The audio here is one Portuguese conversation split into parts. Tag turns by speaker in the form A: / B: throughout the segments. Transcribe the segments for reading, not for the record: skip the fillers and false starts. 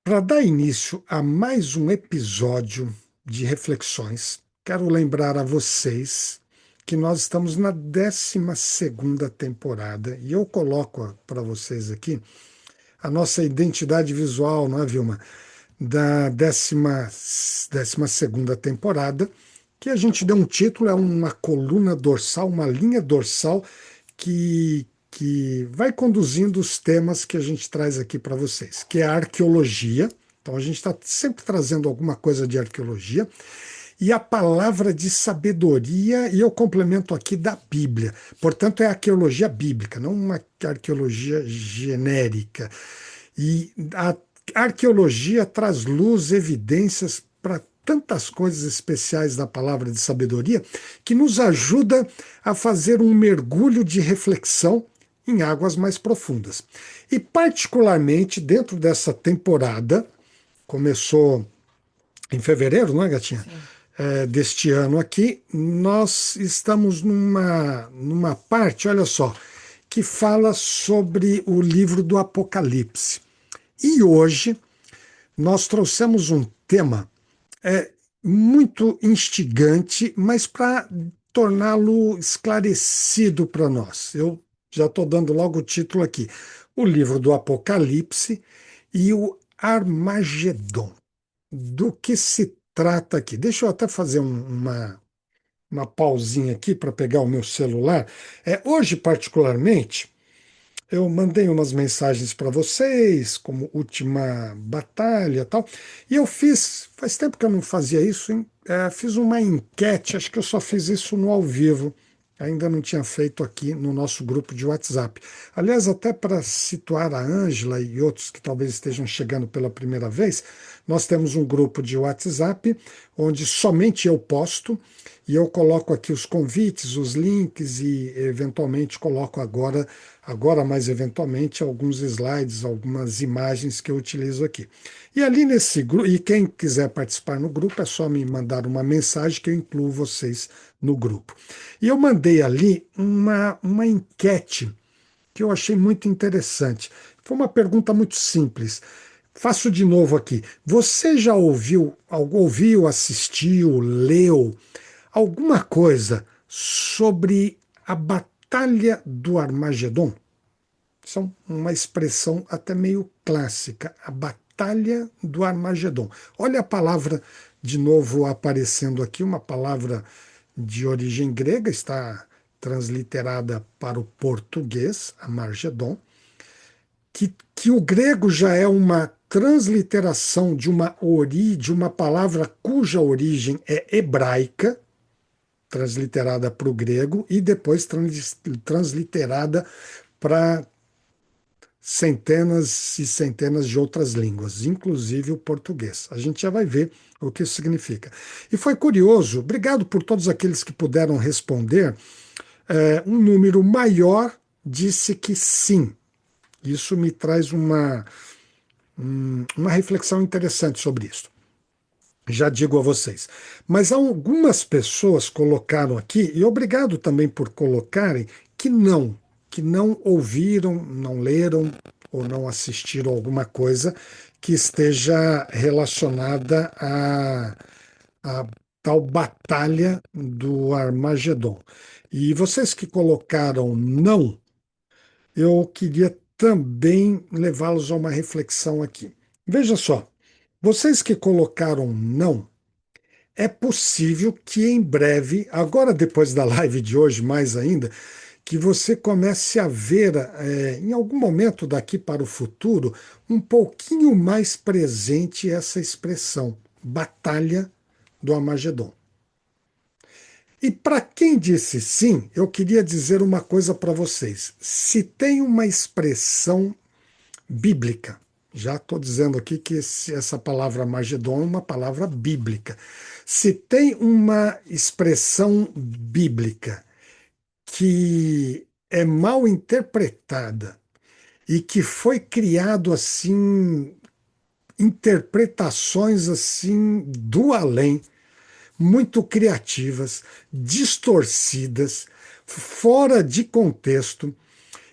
A: Para dar início a mais um episódio de reflexões, quero lembrar a vocês que nós estamos na 12ª temporada e eu coloco para vocês aqui a nossa identidade visual, não é, Vilma? Da 12ª temporada, que a gente deu um título, é uma coluna dorsal, uma linha dorsal que vai conduzindo os temas que a gente traz aqui para vocês, que é a arqueologia. Então a gente está sempre trazendo alguma coisa de arqueologia e a palavra de sabedoria, e eu complemento aqui da Bíblia. Portanto, é arqueologia bíblica, não uma arqueologia genérica. E a arqueologia traz luz, evidências para tantas coisas especiais da palavra de sabedoria que nos ajuda a fazer um mergulho de reflexão em águas mais profundas. E, particularmente, dentro dessa temporada, começou em fevereiro, não é, Gatinha?
B: Sim.
A: Deste ano aqui, nós estamos numa parte, olha só, que fala sobre o livro do Apocalipse. E hoje nós trouxemos um tema é, muito instigante, mas para torná-lo esclarecido para nós. Eu já estou dando logo o título aqui: o livro do Apocalipse e o Armagedon. Do que se trata aqui? Deixa eu até fazer uma pausinha aqui para pegar o meu celular. Hoje, particularmente, eu mandei umas mensagens para vocês, como última batalha e tal, e eu fiz, faz tempo que eu não fazia isso, hein? Fiz uma enquete, acho que eu só fiz isso no ao vivo, ainda não tinha feito aqui no nosso grupo de WhatsApp. Aliás, até para situar a Ângela e outros que talvez estejam chegando pela primeira vez, nós temos um grupo de WhatsApp onde somente eu posto e eu coloco aqui os convites, os links e eventualmente coloco agora mais eventualmente alguns slides, algumas imagens que eu utilizo aqui. E ali nesse grupo, e quem quiser participar no grupo é só me mandar uma mensagem que eu incluo vocês no grupo. E eu mandei ali uma enquete que eu achei muito interessante. Foi uma pergunta muito simples. Faço de novo aqui. Você já ouviu, assistiu, leu alguma coisa sobre a Batalha do Armagedon? São uma expressão até meio clássica, a Batalha do Armagedon. Olha a palavra de novo aparecendo aqui, uma palavra de origem grega, está transliterada para o português, Armagedon, que o grego já é uma transliteração de uma palavra cuja origem é hebraica, transliterada para o grego e depois transliterada para centenas e centenas de outras línguas, inclusive o português. A gente já vai ver o que isso significa. E foi curioso, obrigado por todos aqueles que puderam responder. Um número maior disse que sim. Isso me traz uma reflexão interessante sobre isso. Já digo a vocês. Mas algumas pessoas colocaram aqui, e obrigado também por colocarem, que não ouviram, não leram ou não assistiram alguma coisa que esteja relacionada à tal batalha do Armagedon. E vocês que colocaram não, eu queria também levá-los a uma reflexão aqui. Veja só, vocês que colocaram não, é possível que em breve, agora depois da live de hoje, mais ainda, que você comece a ver, em algum momento daqui para o futuro, um pouquinho mais presente essa expressão, Batalha do Armagedon. E para quem disse sim, eu queria dizer uma coisa para vocês. Se tem uma expressão bíblica, já estou dizendo aqui que essa palavra Armagedon é uma palavra bíblica. Se tem uma expressão bíblica que é mal interpretada e que foi criado assim interpretações assim do além, muito criativas, distorcidas, fora de contexto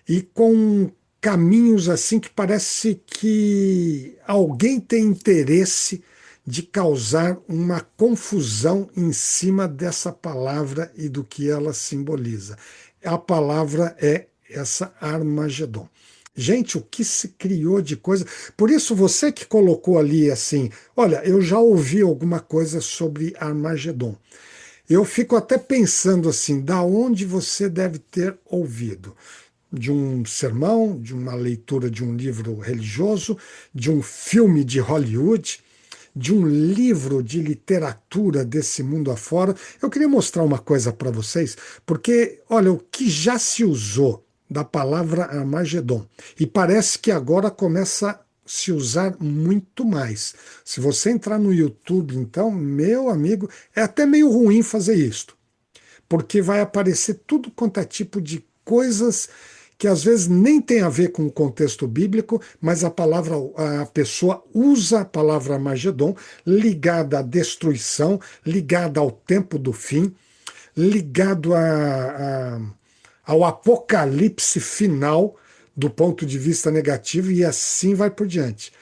A: e com caminhos assim que parece que alguém tem interesse de causar uma confusão em cima dessa palavra e do que ela simboliza. A palavra é essa Armagedon. Gente, o que se criou de coisa. Por isso, você que colocou ali assim, olha, eu já ouvi alguma coisa sobre Armagedon. Eu fico até pensando assim, da onde você deve ter ouvido? De um sermão, de uma leitura de um livro religioso, de um filme de Hollywood, de um livro de literatura desse mundo afora. Eu queria mostrar uma coisa para vocês, porque, olha, o que já se usou da palavra Armagedon, e parece que agora começa a se usar muito mais. Se você entrar no YouTube, então, meu amigo, é até meio ruim fazer isto, porque vai aparecer tudo quanto é tipo de coisas que às vezes nem tem a ver com o contexto bíblico, mas a pessoa usa a palavra Armagedon ligada à destruição, ligada ao tempo do fim, ligado ao apocalipse final do ponto de vista negativo e assim vai por diante.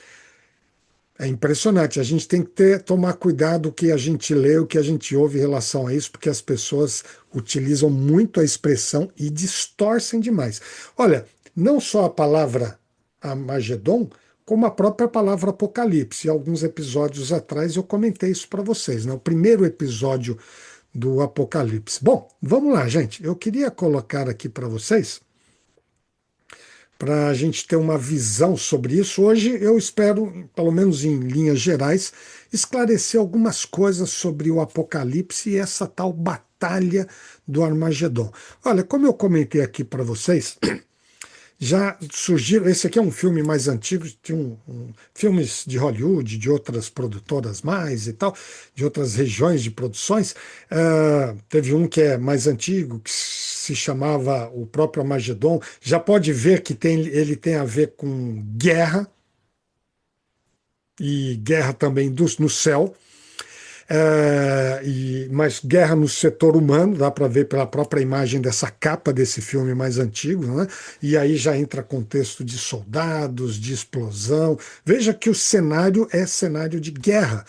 A: É impressionante. A gente tem que tomar cuidado o que a gente lê, o que a gente ouve em relação a isso, porque as pessoas utilizam muito a expressão e distorcem demais. Olha, não só a palavra Armagedon, como a própria palavra Apocalipse. Alguns episódios atrás eu comentei isso para vocês, né? O primeiro episódio do Apocalipse. Bom, vamos lá, gente. Eu queria colocar aqui para vocês para a gente ter uma visão sobre isso. Hoje eu espero, pelo menos em linhas gerais, esclarecer algumas coisas sobre o Apocalipse e essa tal batalha do Armagedon. Olha, como eu comentei aqui para vocês, já surgiram. Esse aqui é um filme mais antigo, tinha filmes de Hollywood, de outras produtoras mais e tal, de outras regiões de produções. Teve um que é mais antigo, que se chamava o próprio Armagedon. Já pode ver que ele tem a ver com guerra, e guerra também no céu. Mas guerra no setor humano, dá para ver pela própria imagem dessa capa desse filme mais antigo, né? E aí já entra contexto de soldados, de explosão. Veja que o cenário é cenário de guerra.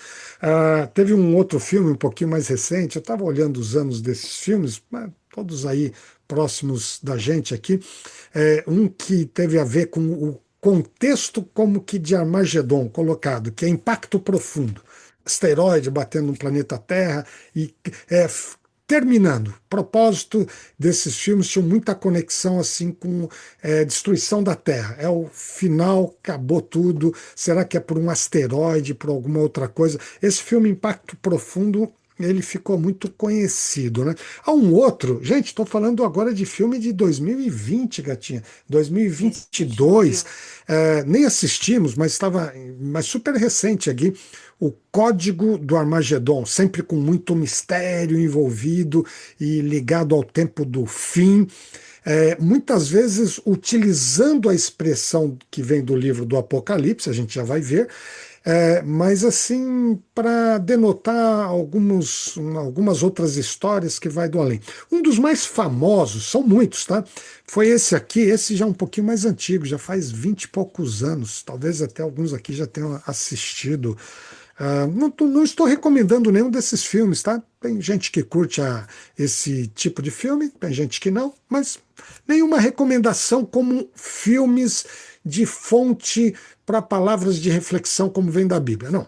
A: Teve um outro filme um pouquinho mais recente, eu estava olhando os anos desses filmes, todos aí próximos da gente aqui, um que teve a ver com o contexto como que de Armagedon colocado, que é Impacto Profundo, asteroide batendo no planeta Terra e terminando. O propósito desses filmes tinha muita conexão assim com destruição da Terra. É o final, acabou tudo. Será que é por um asteroide, por alguma outra coisa? Esse filme Impacto Profundo ele ficou muito conhecido, né? Há um outro, gente, estou falando agora de filme de 2020, gatinha,
B: Assistiu.
A: 2022, nem assistimos, mas super recente aqui, o Código do Armagedon, sempre com muito mistério envolvido e ligado ao tempo do fim. Muitas vezes utilizando a expressão que vem do livro do Apocalipse, a gente já vai ver, mas assim, para denotar algumas outras histórias que vai do além. Um dos mais famosos, são muitos, tá? Foi esse aqui, esse já é um pouquinho mais antigo, já faz 20 e poucos anos, talvez até alguns aqui já tenham assistido. Não estou recomendando nenhum desses filmes, tá? Tem gente que curte esse tipo de filme, tem gente que não, mas nenhuma recomendação como filmes de fonte para palavras de reflexão como vem da Bíblia, não.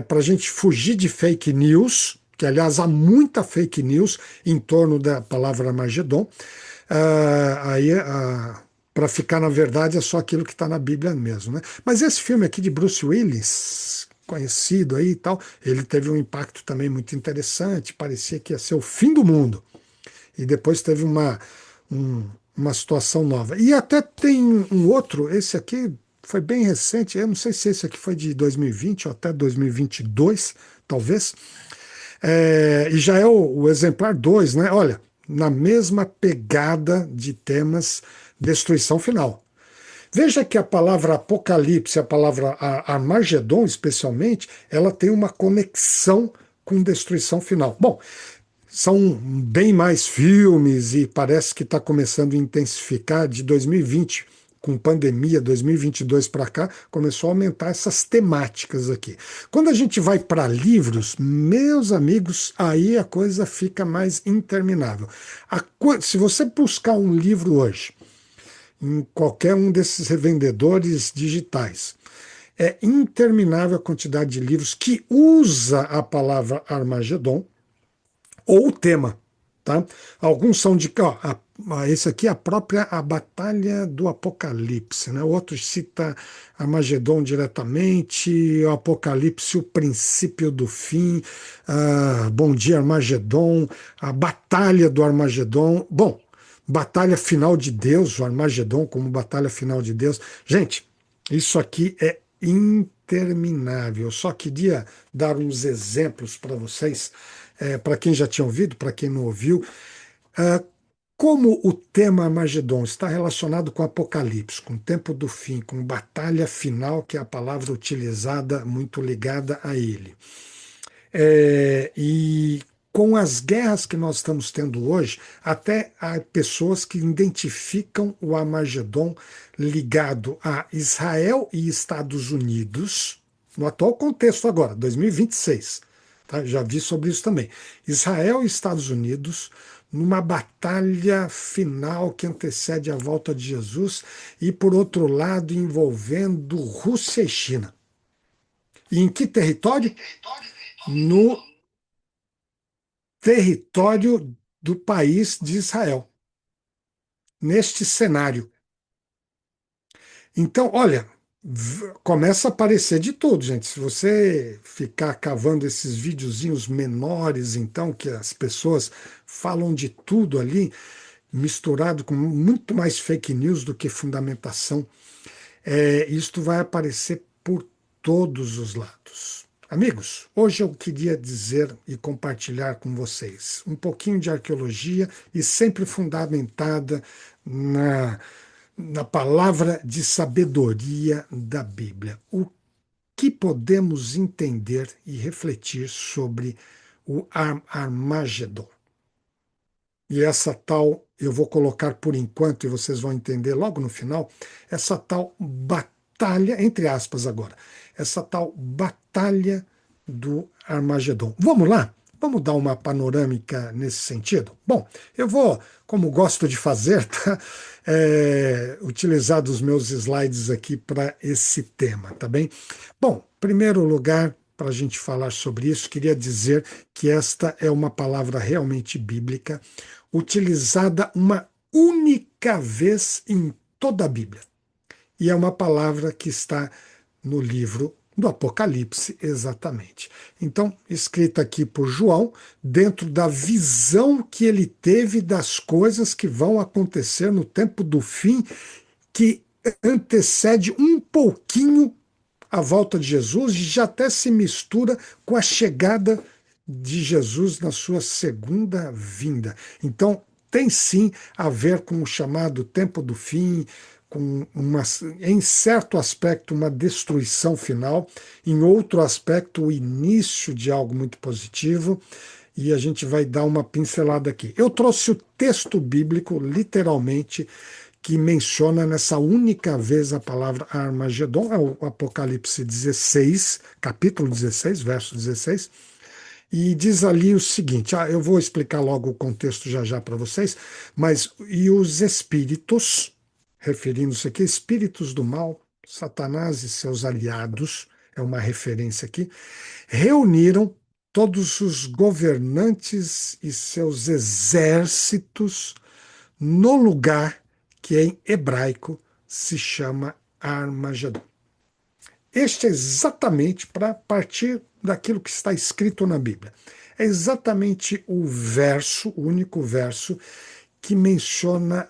A: Para a gente fugir de fake news, que aliás há muita fake news em torno da palavra Armagedon, aí para ficar na verdade é só aquilo que está na Bíblia mesmo, né? Mas esse filme aqui de Bruce Willis, conhecido aí e tal, ele teve um impacto também muito interessante, parecia que ia ser o fim do mundo. E depois teve um- uma situação nova. E até tem um outro, esse aqui foi bem recente, eu não sei se esse aqui foi de 2020 ou até 2022, talvez. E já é o exemplar 2, né? Olha, na mesma pegada de temas, destruição final. Veja que a palavra Apocalipse, a palavra Armagedon, especialmente, ela tem uma conexão com destruição final. Bom, são bem mais filmes e parece que está começando a intensificar de 2020 com pandemia 2022 para cá, começou a aumentar essas temáticas aqui. Quando a gente vai para livros, meus amigos, aí a coisa fica mais interminável. Se você buscar um livro hoje, em qualquer um desses revendedores digitais, é interminável a quantidade de livros que usa a palavra Armagedon ou o tema, tá? Alguns são de, ó, esse aqui é a própria a Batalha do Apocalipse, né? O outro cita Armagedon diretamente, o Apocalipse, o princípio do fim, Bom Dia Armagedon, a Batalha do Armagedon. Bom, Batalha Final de Deus, o Armagedon como Batalha Final de Deus. Gente, isso aqui é interminável. Eu só queria dar uns exemplos para vocês, para quem já tinha ouvido, para quem não ouviu. Ah, como o tema Armagedon está relacionado com Apocalipse, com o tempo do fim, com batalha final, que é a palavra utilizada, muito ligada a ele. E com as guerras que nós estamos tendo hoje, até há pessoas que identificam o Armagedon ligado a Israel e Estados Unidos, no atual contexto agora, 2026. Tá? Já vi sobre isso também. Israel e Estados Unidos numa batalha final que antecede a volta de Jesus e, por outro lado, envolvendo Rússia e China. E em que território? No território do país de Israel, neste cenário. Então, olha, começa a aparecer de tudo, gente. Se você ficar cavando esses videozinhos menores, então, que as pessoas falam de tudo ali, misturado com muito mais fake news do que fundamentação, isto vai aparecer por todos os lados. Amigos, hoje eu queria dizer e compartilhar com vocês um pouquinho de arqueologia e sempre fundamentada na palavra de sabedoria da Bíblia. O que podemos entender e refletir sobre o Armagedon? E essa tal, eu vou colocar por enquanto, e vocês vão entender logo no final, essa tal batalha, entre aspas agora, essa tal batalha do Armagedon. Vamos lá? Vamos dar uma panorâmica nesse sentido? Bom, eu vou, como gosto de fazer, tá? Utilizar dos meus slides aqui para esse tema, tá bem? Bom, em primeiro lugar, para a gente falar sobre isso, queria dizer que esta é uma palavra realmente bíblica, utilizada uma única vez em toda a Bíblia. E é uma palavra que está no livro do Apocalipse, exatamente. Então, escrita aqui por João, dentro da visão que ele teve das coisas que vão acontecer no tempo do fim, que antecede um pouquinho a volta de Jesus e já até se mistura com a chegada de Jesus na sua segunda vinda. Então, tem sim a ver com o chamado tempo do fim, com em certo aspecto, uma destruição final, em outro aspecto, o início de algo muito positivo. E a gente vai dar uma pincelada aqui. Eu trouxe o texto bíblico, literalmente, que menciona nessa única vez a palavra Armagedon, é o Apocalipse 16, capítulo 16, verso 16, e diz ali o seguinte, eu vou explicar logo o contexto já já para vocês, mas e os espíritos, referindo-se aqui, espíritos do mal, Satanás e seus aliados, é uma referência aqui, reuniram todos os governantes e seus exércitos no lugar que em hebraico se chama Armagedon. Este é exatamente para partir daquilo que está escrito na Bíblia. É exatamente o verso, o único verso que menciona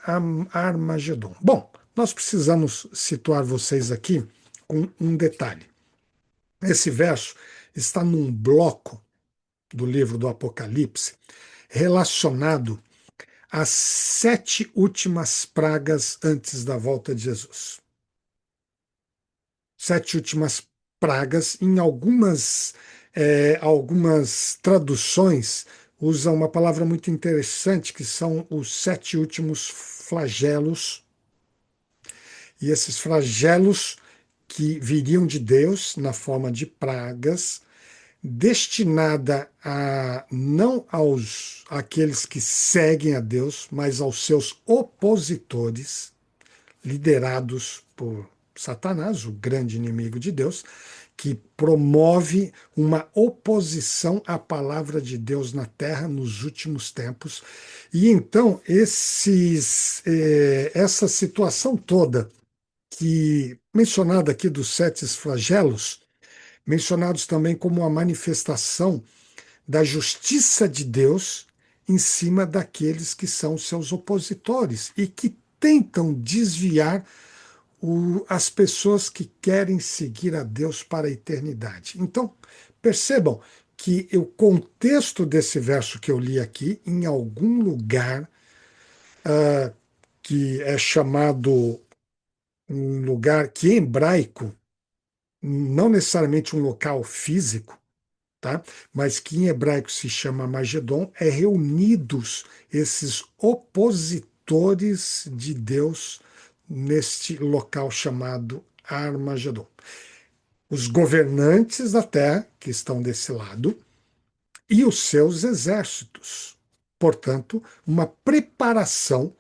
A: Armagedon. Bom, nós precisamos situar vocês aqui com um detalhe. Esse verso está num bloco do livro do Apocalipse relacionado as 7 últimas pragas antes da volta de Jesus. 7 últimas pragas, em algumas traduções, usam uma palavra muito interessante, que são os 7 últimos flagelos. e esses flagelos que viriam de Deus na forma de pragas, destinada a não aos aqueles que seguem a Deus, mas aos seus opositores, liderados por Satanás, o grande inimigo de Deus, que promove uma oposição à palavra de Deus na terra nos últimos tempos. E então essa situação toda que mencionada aqui dos sete flagelos, mencionados também como uma manifestação da justiça de Deus em cima daqueles que são seus opositores e que tentam desviar as pessoas que querem seguir a Deus para a eternidade. Então, percebam que o contexto desse verso que eu li aqui, em algum lugar que é chamado um lugar que em hebraico, não necessariamente um local físico, tá? Mas que em hebraico se chama Magedon, é reunidos esses opositores de Deus neste local chamado Armagedon. Os governantes da terra, que estão desse lado, e os seus exércitos. Portanto, uma preparação.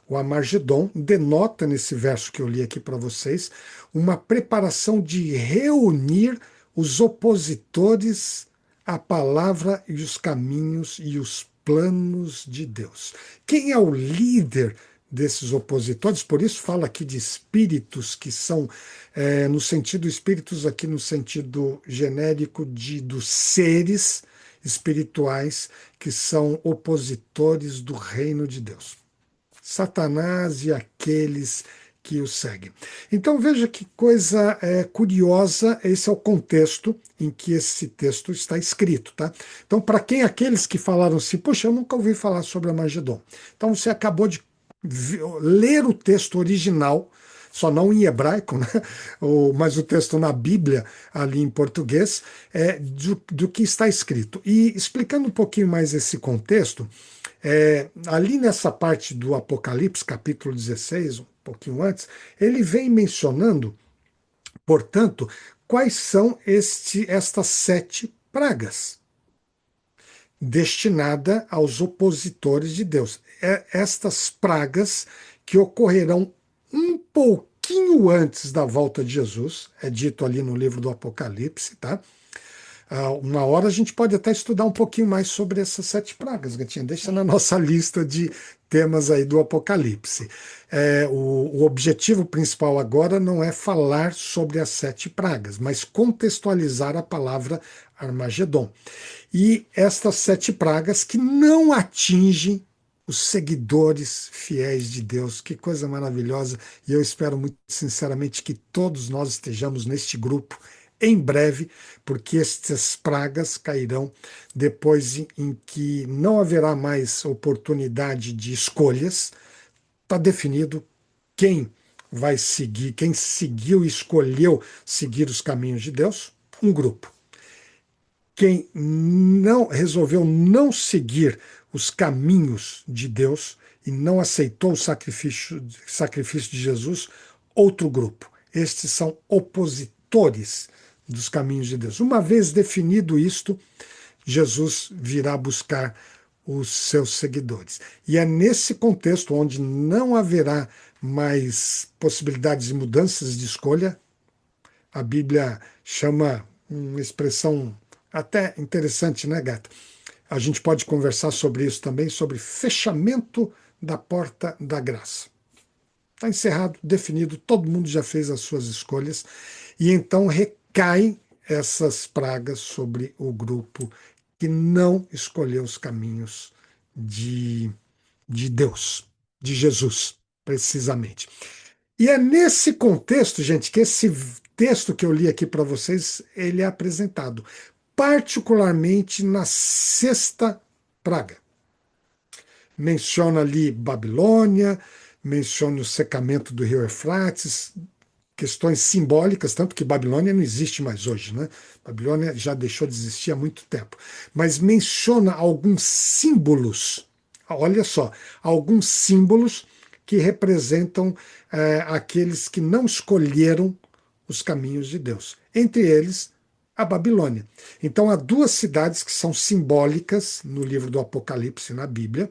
A: O Armagedon denota, nesse verso que eu li aqui para vocês, uma preparação de reunir os opositores à palavra e os caminhos e os planos de Deus. Quem é o líder desses opositores? Por isso fala aqui de espíritos que são, no sentido, espíritos aqui no sentido genérico dos seres espirituais que são opositores do reino de Deus. Satanás e aqueles que o seguem. Então veja que coisa curiosa, esse é o contexto em que esse texto está escrito, tá? Então, para quem aqueles que falaram assim, poxa, eu nunca ouvi falar sobre Armagedon. Então você acabou de ler o texto original, só não em hebraico, né? Mas o texto na Bíblia, ali em português, do que está escrito. E explicando um pouquinho mais esse contexto, ali nessa parte do Apocalipse, capítulo 16, um pouquinho antes, ele vem mencionando, portanto, quais são estas sete pragas destinada aos opositores de Deus. Estas pragas que ocorrerão um pouquinho antes da volta de Jesus, é dito ali no livro do Apocalipse, tá? Uma hora a gente pode até estudar um pouquinho mais sobre essas sete pragas, Gatinha. Deixa na nossa lista de temas aí do Apocalipse. O objetivo principal agora não é falar sobre as sete pragas, mas contextualizar a palavra Armagedon. E estas sete pragas que não atingem os seguidores fiéis de Deus. Que coisa maravilhosa. E eu espero muito sinceramente que todos nós estejamos neste grupo em breve, porque estas pragas cairão depois em que não haverá mais oportunidade de escolhas. Está definido quem vai seguir, quem seguiu e escolheu seguir os caminhos de Deus, um grupo. Quem não resolveu não seguir os caminhos de Deus e não aceitou o sacrifício de Jesus, outro grupo. Estes são opositores dos caminhos de Deus. Uma vez definido isto, Jesus virá buscar os seus seguidores. E é nesse contexto onde não haverá mais possibilidades de mudanças de escolha, a Bíblia chama uma expressão até interessante, né, gata? A gente pode conversar sobre isso também, sobre fechamento da porta da graça. Está encerrado, definido, todo mundo já fez as suas escolhas, e então recaem essas pragas sobre o grupo que não escolheu os caminhos de Deus, de Jesus, precisamente. E é nesse contexto, gente, que esse texto que eu li aqui para vocês, ele é apresentado, particularmente na sexta praga. Menciona ali Babilônia, menciona o secamento do rio Eufrates, questões simbólicas, tanto que Babilônia não existe mais hoje, né? Babilônia já deixou de existir há muito tempo. Mas menciona alguns símbolos, olha só, alguns símbolos que representam aqueles que não escolheram os caminhos de Deus. Entre eles, a Babilônia. Então, há duas cidades que são simbólicas no livro do Apocalipse, na Bíblia.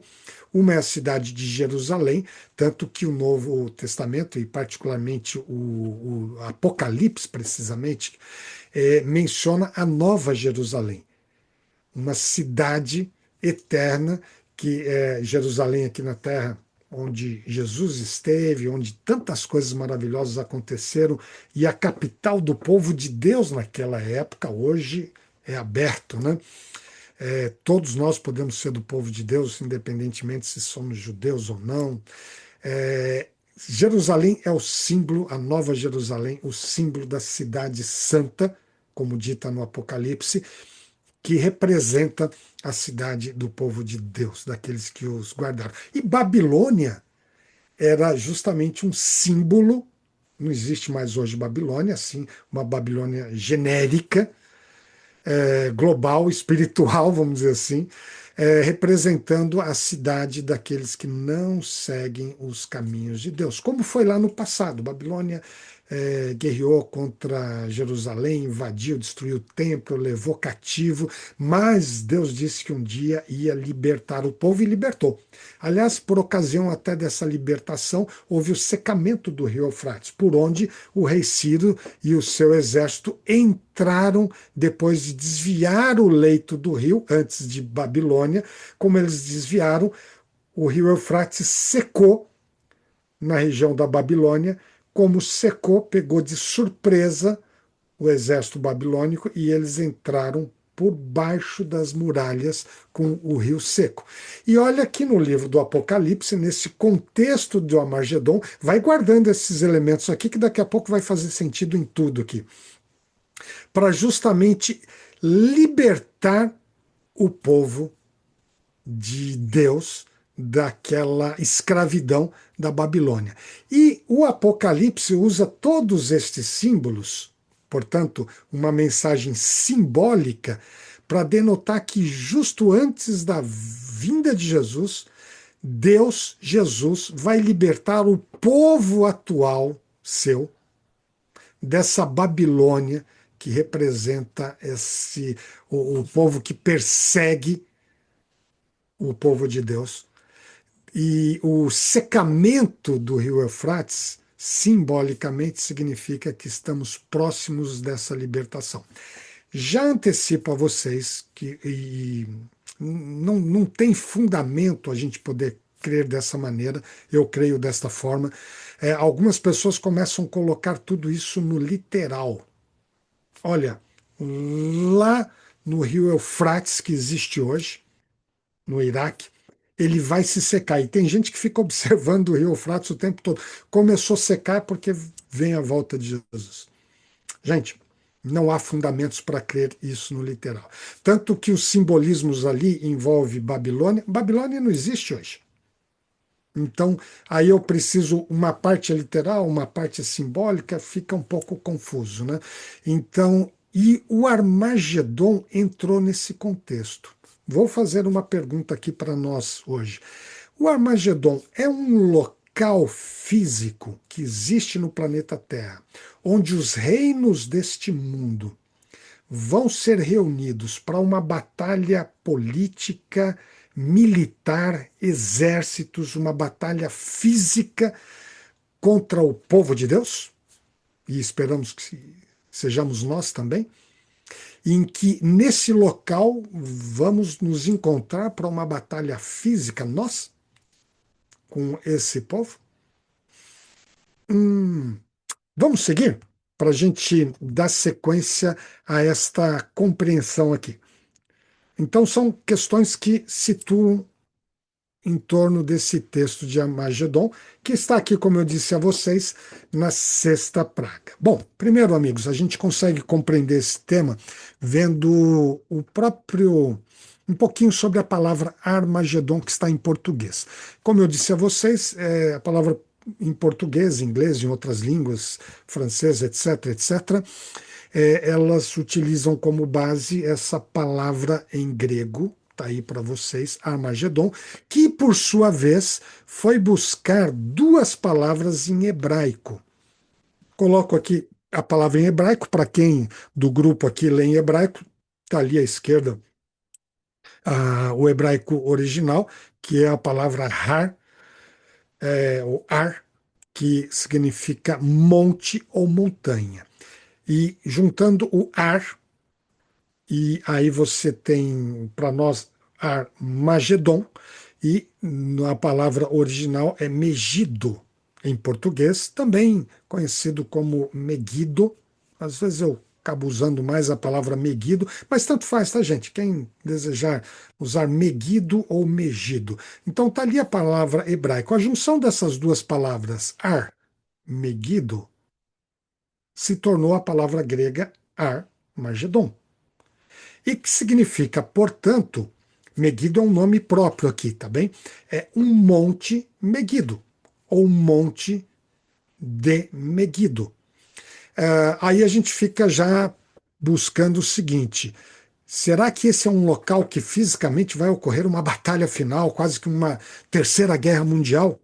A: Uma é a cidade de Jerusalém, tanto que o Novo Testamento, e particularmente o Apocalipse, precisamente, menciona a Nova Jerusalém, uma cidade eterna, que é Jerusalém aqui na Terra, onde Jesus esteve, onde tantas coisas maravilhosas aconteceram, e a capital do povo de Deus naquela época, hoje é aberto, né? Todos nós podemos ser do povo de Deus, independentemente se somos judeus ou não. É, Jerusalém é o símbolo, a Nova Jerusalém, o símbolo da cidade santa, como dita no Apocalipse, que representa a cidade do povo de Deus, daqueles que os guardaram. E Babilônia era justamente um símbolo, não existe mais hoje Babilônia, assim, uma Babilônia genérica, global, espiritual, vamos dizer assim, representando a cidade daqueles que não seguem os caminhos de Deus. Como foi lá no passado, Babilônia guerreou contra Jerusalém, invadiu, destruiu o templo, levou cativo, mas Deus disse que um dia ia libertar o povo e libertou. Aliás, por ocasião até dessa libertação, houve o secamento do rio Eufrates, por onde o rei Ciro e o seu exército entraram depois de desviar o leito do rio, antes de Babilônia. Como eles desviaram, o rio Eufrates secou na região da Babilônia. Como secou, pegou de surpresa o exército babilônico e eles entraram por baixo das muralhas com o rio seco. E olha que no livro do Apocalipse, nesse contexto do Armagedon, vai guardando esses elementos aqui que daqui a pouco vai fazer sentido em tudo aqui, para justamente libertar o povo de Deus daquela escravidão da Babilônia. E o Apocalipse usa todos estes símbolos, portanto, uma mensagem simbólica, para denotar que justo antes da vinda de Jesus, Deus, Jesus, vai libertar o povo atual seu dessa Babilônia que representa o povo que persegue o povo de Deus. E o secamento do rio Eufrates, simbolicamente, significa que estamos próximos dessa libertação. Já antecipo a vocês que não tem fundamento a gente poder crer dessa maneira, eu creio desta forma. Algumas pessoas começam a colocar tudo isso no literal. Olha, lá no rio Eufrates, que existe hoje, no Iraque, ele vai se secar. E tem gente que fica observando o rio Eufrates o tempo todo. Começou a secar porque vem a volta de Jesus. Gente, não há fundamentos para crer isso no literal. Tanto que os simbolismos ali envolvem Babilônia. Babilônia não existe hoje. Então, aí eu preciso, uma parte é literal, uma parte é simbólica, fica um pouco confuso, né? Então, e o Armagedon entrou nesse contexto. Vou fazer uma pergunta aqui para nós hoje. O Armagedon é um local físico que existe no planeta Terra, onde os reinos deste mundo vão ser reunidos para uma batalha política, militar, exércitos, uma batalha física contra o povo de Deus? E esperamos que sejamos nós também, em que nesse local vamos nos encontrar para uma batalha física, nós, com esse povo? Vamos seguir para a gente dar sequência a esta compreensão aqui. Então, são questões que situam em torno desse texto de Armagedon, que está aqui, como eu disse a vocês, na sexta praga. Bom, primeiro, amigos, a gente consegue compreender esse tema vendo o próprio. Um pouquinho sobre a palavra Armagedon, que está em português. Como eu disse a vocês, a palavra em português, em inglês, em outras línguas, francês, etc., etc., elas utilizam como base essa palavra em grego, Está aí para vocês, Armagedon, que por sua vez foi buscar duas palavras em hebraico. Coloco aqui a palavra em hebraico, para quem do grupo aqui lê em hebraico, está ali à esquerda o hebraico original, que é a palavra har, o ar, que significa monte ou montanha. E juntando o ar, e aí você tem para nós Armagedon, e a palavra original é Megido, em português, também conhecido como Megido. Às vezes eu acabo usando mais a palavra Megido, mas tanto faz, tá, gente? Quem desejar usar Megido ou Megido. Então tá ali a palavra hebraico. A junção dessas duas palavras, Ar, Megido, se tornou a palavra grega Armagedon. E que significa, portanto, Megido é um nome próprio aqui, tá bem? É um monte Megido, ou um monte de Megido. Aí a gente fica já buscando o seguinte: será que esse é um local que fisicamente vai ocorrer uma batalha final, quase que uma terceira guerra mundial?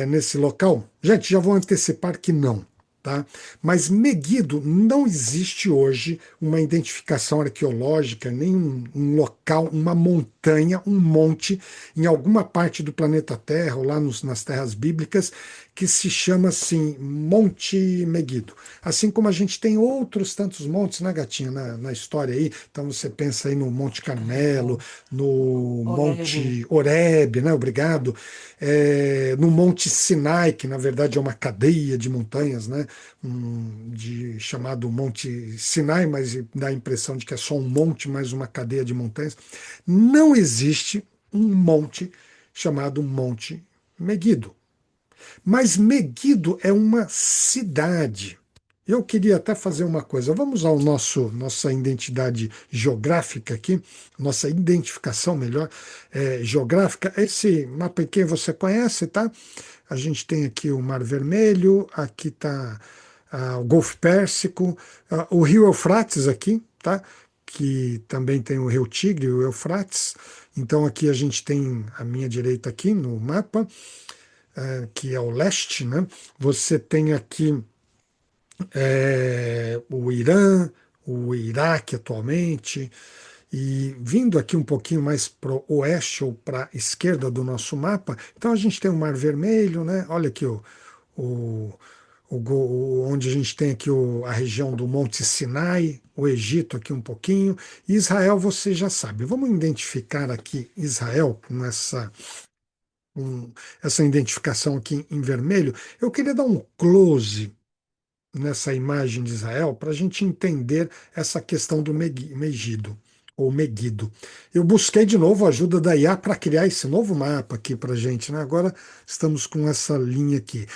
A: Nesse local? Gente, já vou antecipar que não. Tá? Mas Megido não existe hoje uma identificação arqueológica, nem um local, uma montanha, um monte em alguma parte do planeta Terra, ou lá nas terras bíblicas, que se chama assim Monte Megido. Assim como a gente tem outros tantos montes, né, Gatinha, na história aí. Então você pensa aí no Monte Carmelo, no
B: Oreb.
A: Monte Horebe, né? Obrigado. No Monte Sinai, que na verdade é uma cadeia de montanhas, né? Chamado Monte Sinai, mas dá a impressão de que é só um monte, mais uma cadeia de montanhas. Não existe um monte chamado Monte Megido. Mas Megido é uma cidade. Eu queria até fazer uma coisa. Vamos usar nossa identidade geográfica aqui, nossa identificação melhor, geográfica. Esse mapa aqui você conhece, tá? A gente tem aqui o Mar Vermelho, aqui está o Golfo Pérsico, o Rio Eufrates aqui, tá? Que também tem o Rio Tigre, o Eufrates. Então aqui a gente tem a minha direita aqui no mapa, que é o leste, né? Você tem aqui o Irã, o Iraque atualmente, e vindo aqui um pouquinho mais para o oeste ou para a esquerda do nosso mapa, então a gente tem o Mar Vermelho, né? Olha aqui o, onde a gente tem aqui a região do Monte Sinai, o Egito aqui um pouquinho, e Israel você já sabe. Vamos identificar aqui Israel com essa identificação aqui em vermelho. Eu queria dar um close nessa imagem de Israel para a gente entender essa questão do Megido ou Megido. Eu busquei de novo a ajuda da IA para criar esse novo mapa aqui para a gente, né? Agora estamos com essa linha aqui.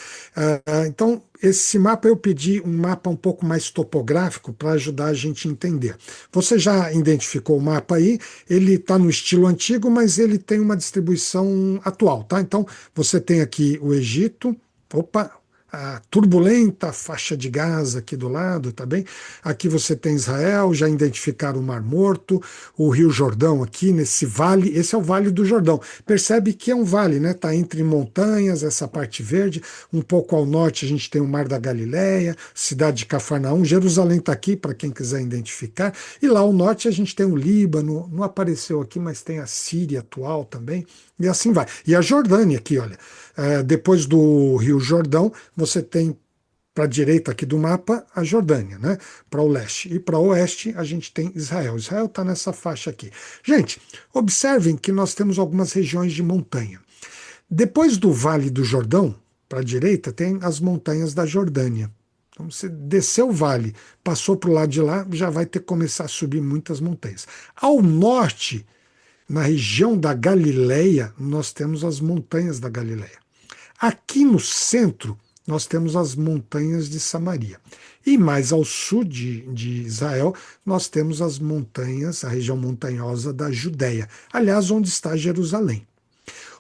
A: Então, esse mapa eu pedi um mapa um pouco mais topográfico para ajudar a gente a entender. Você já identificou o mapa aí? Ele está no estilo antigo, mas ele tem uma distribuição atual, tá? Então, você tem aqui o Egito. Opa, a turbulenta faixa de Gaza aqui do lado, tá bem? Aqui você tem Israel, já identificaram o Mar Morto, o Rio Jordão aqui nesse vale, esse é o Vale do Jordão. Percebe que é um vale, né? Tá entre montanhas, essa parte verde, um pouco ao norte a gente tem o Mar da Galileia, cidade de Cafarnaum, Jerusalém tá aqui para quem quiser identificar, e lá ao norte a gente tem o Líbano, não apareceu aqui, mas tem a Síria atual também, e assim vai. E a Jordânia aqui, olha, depois do Rio Jordão, você tem para a direita aqui do mapa a Jordânia, né? Para o leste. E para o oeste a gente tem Israel. Israel está nessa faixa aqui. Gente, observem que nós temos algumas regiões de montanha. Depois do Vale do Jordão, para a direita, tem as montanhas da Jordânia. Então, você desceu o vale, passou para o lado de lá, já vai ter que começar a subir muitas montanhas. Ao norte, na região da Galileia, nós temos as montanhas da Galileia. Aqui no centro, nós temos as montanhas de Samaria. E mais ao sul de Israel, nós temos as montanhas, a região montanhosa da Judéia. Aliás, onde está Jerusalém.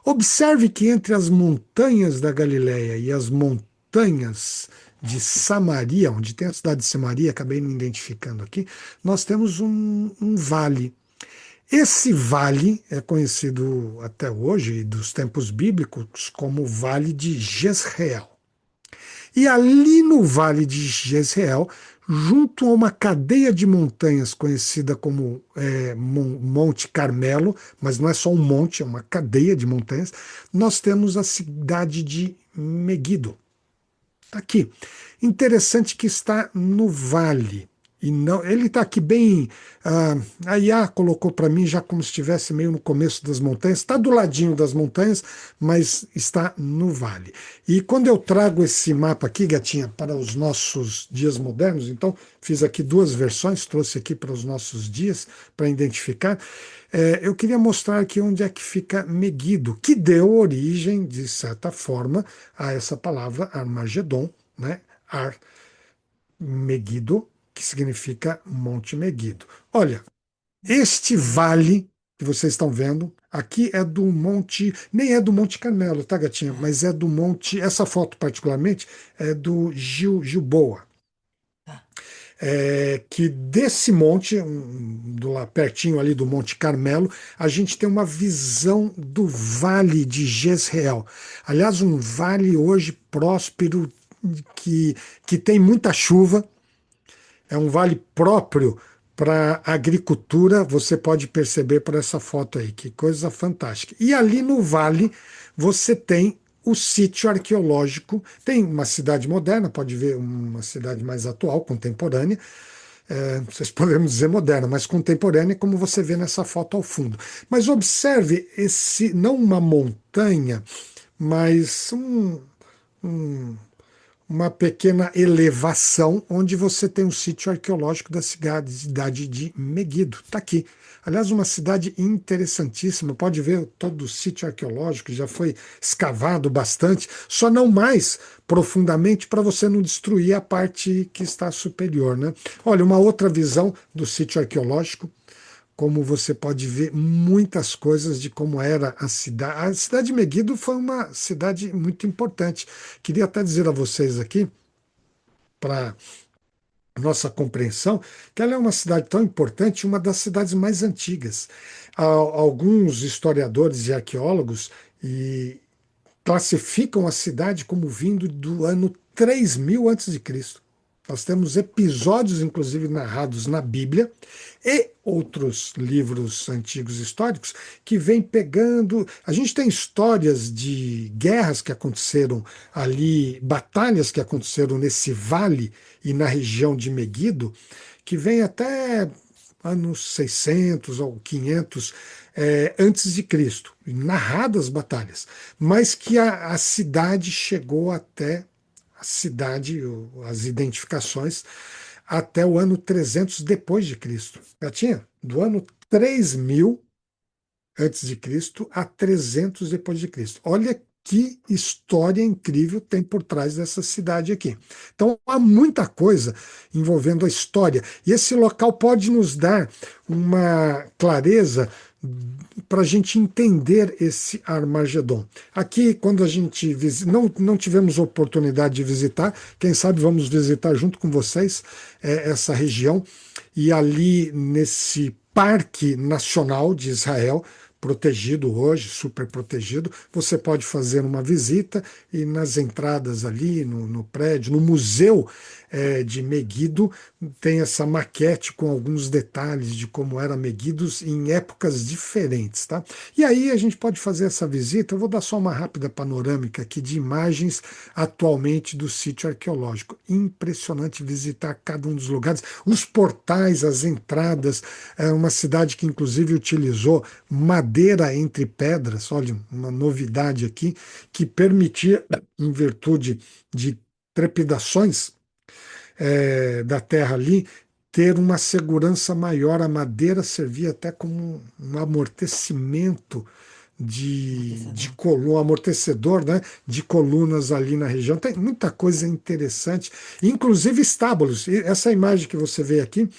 A: Observe que entre as montanhas da Galileia e as montanhas de Samaria, onde tem a cidade de Samaria, acabei não identificando aqui, nós temos um vale. Esse vale é conhecido até hoje, dos tempos bíblicos, como Vale de Jezreel. E ali no Vale de Jezreel, junto a uma cadeia de montanhas conhecida como Monte Carmelo, mas não é só um monte, é uma cadeia de montanhas, nós temos a cidade de Meguido. Tá aqui. Interessante que está no vale. E não, ele está aqui bem. A IA colocou para mim já como se estivesse meio no começo das montanhas. Está do ladinho das montanhas, mas está no vale. E quando eu trago esse mapa aqui, gatinha, para os nossos dias modernos, então fiz aqui duas versões, trouxe aqui para os nossos dias para identificar. Eu queria mostrar aqui onde é que fica Meguido, que deu origem, de certa forma, a essa palavra Armagedon, né? Ar Meguido, que significa Monte Meguido. Olha, este vale que vocês estão vendo aqui é do Monte, nem é do Monte Carmelo, tá, gatinha? Mas é do Monte, essa foto particularmente é do Gilboa.
B: Tá.
A: Que desse monte, do lá pertinho ali do Monte Carmelo, a gente tem uma visão do Vale de Jezreel. Aliás, um vale hoje próspero que, que tem muita chuva, é um vale próprio para agricultura, você pode perceber por essa foto aí, que coisa fantástica. E ali no vale você tem o sítio arqueológico, tem uma cidade moderna, pode ver uma cidade mais atual, contemporânea, vocês podemos dizer moderna, mas contemporânea, como você vê nessa foto ao fundo. Mas observe esse, não uma montanha, mas uma pequena elevação onde você tem um sítio arqueológico da cidade de Meguido. Está aqui. Aliás, uma cidade interessantíssima. Pode ver todo o sítio arqueológico, já foi escavado bastante, só não mais profundamente para você não destruir a parte que está superior, né? Olha, uma outra visão do sítio arqueológico, como você pode ver muitas coisas de como era a cidade. A cidade de Meguido foi uma cidade muito importante. Queria até dizer a vocês aqui, para nossa compreensão, que ela é uma cidade tão importante, uma das cidades mais antigas. Alguns historiadores e arqueólogos classificam a cidade como vindo do ano 3000 antes de Cristo. Nós temos episódios, inclusive, narrados na Bíblia e outros livros antigos históricos que vêm pegando. A gente tem histórias de guerras que aconteceram ali, batalhas que aconteceram nesse vale e na região de Meguido, que vem até anos 600 ou 500 antes de Cristo, narradas batalhas, mas que a cidade chegou até a cidade, as identificações, até o ano 300 depois de Cristo. Já tinha do ano 3000 antes de Cristo a 300 depois de Cristo. Olha que história incrível tem por trás dessa cidade aqui. Então há muita coisa envolvendo a história e esse local pode nos dar uma clareza para a gente entender esse Armagedon. Aqui, quando a gente não tivemos oportunidade de visitar, quem sabe vamos visitar junto com vocês essa região e ali nesse Parque Nacional de Israel, protegido hoje, super protegido, você pode fazer uma visita e nas entradas ali, no prédio, no museu de Meguido, tem essa maquete com alguns detalhes de como era Meguido em épocas diferentes, tá? E aí a gente pode fazer essa visita, eu vou dar só uma rápida panorâmica aqui de imagens atualmente do sítio arqueológico. Impressionante visitar cada um dos lugares, os portais, as entradas, é uma cidade que inclusive utilizou madeira entre pedras, olha, uma novidade aqui, que permitia, em virtude de trepidações da terra ali, ter uma segurança maior. A madeira servia até como um amortecimento de
B: Amortecedor.
A: coluna, amortecedor, né, de colunas ali na região. Tem muita coisa interessante, inclusive estábulos. E essa imagem que você vê aqui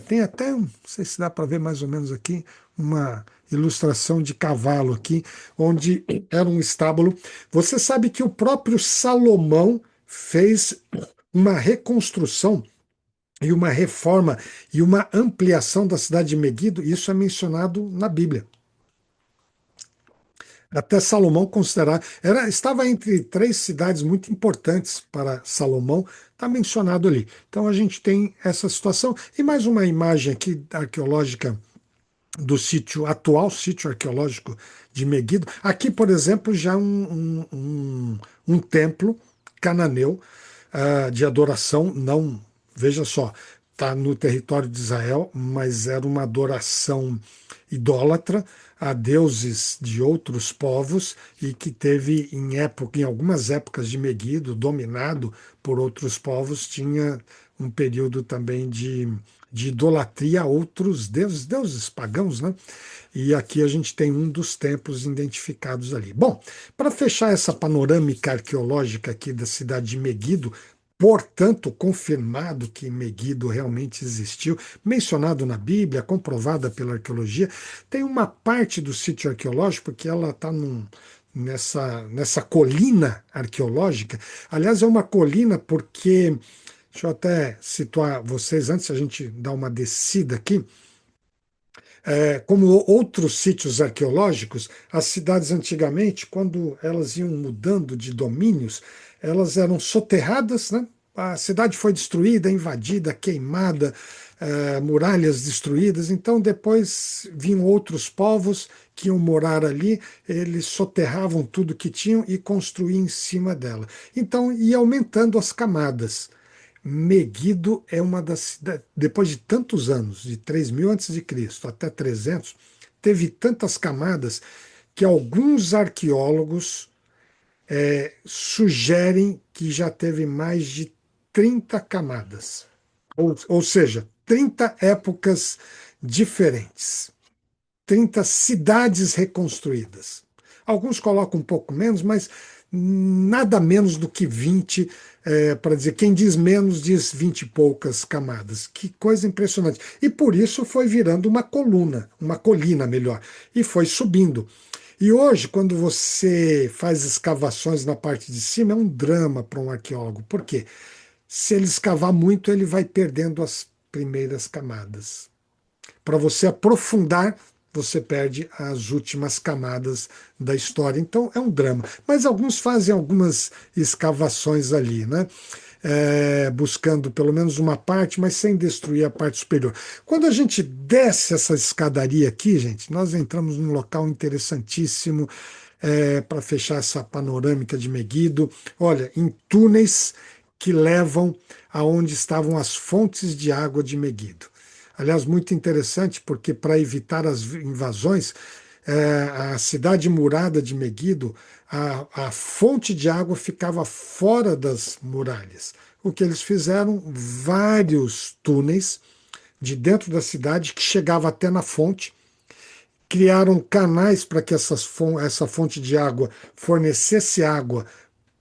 A: tem até, não sei se dá para ver mais ou menos aqui, uma ilustração de cavalo aqui, onde era um estábulo. Você sabe que o próprio Salomão fez uma reconstrução e uma reforma e uma ampliação da cidade de Meguido. Isso é mencionado na Bíblia. Até Salomão estava entre três cidades muito importantes para Salomão, está mencionado ali. Então a gente tem essa situação. E mais uma imagem aqui arqueológica do sítio atual, sítio arqueológico de Meguido. Aqui, por exemplo, já um templo cananeu de adoração, não, veja só, está no território de Israel, mas era uma adoração idólatra a deuses de outros povos e que teve em algumas épocas de Meguido, dominado por outros povos, tinha um período também de idolatria a outros deuses, deuses pagãos, né? E aqui a gente tem um dos templos identificados ali. Bom, para fechar essa panorâmica arqueológica aqui da cidade de Meguido, portanto, confirmado que Meguido realmente existiu, mencionado na Bíblia, comprovada pela arqueologia, tem uma parte do sítio arqueológico que ela está nessa colina arqueológica. Aliás, é uma colina porque, deixa eu até situar vocês antes a gente dar uma descida aqui. Como outros sítios arqueológicos, as cidades antigamente, quando elas iam mudando de domínios, elas eram soterradas, né? A cidade foi destruída, invadida, queimada, muralhas destruídas. Então, depois vinham outros povos que iam morar ali, eles soterravam tudo que tinham e construíam em cima dela. Então, ia aumentando as camadas. Meguido é uma das cidades, depois de tantos anos, de 3000 antes de Cristo até 300, teve tantas camadas que alguns arqueólogos sugerem que já teve mais de 30 camadas, ou seja, 30 épocas diferentes. 30 cidades reconstruídas. Alguns colocam um pouco menos, mas nada menos do que 20, para dizer, quem diz menos diz 20 e poucas camadas. Que coisa impressionante. E por isso foi virando uma colina melhor, e foi subindo. E hoje, quando você faz escavações na parte de cima, é um drama para um arqueólogo. Por quê? Se ele escavar muito, ele vai perdendo as primeiras camadas. Para você aprofundar, você perde as últimas camadas da história. Então é um drama. Mas alguns fazem algumas escavações ali, né? Buscando pelo menos uma parte, mas sem destruir a parte superior. Quando a gente desce essa escadaria aqui, gente, nós entramos num local interessantíssimo para fechar essa panorâmica de Meguido. Olha, em túneis que levam aonde estavam as fontes de água de Meguido. Aliás, muito interessante, porque para evitar as invasões, a cidade murada de Meguido, a fonte de água ficava fora das muralhas. O que eles fizeram? Vários túneis de dentro da cidade que chegava até na fonte, criaram canais para que essa fonte de água fornecesse água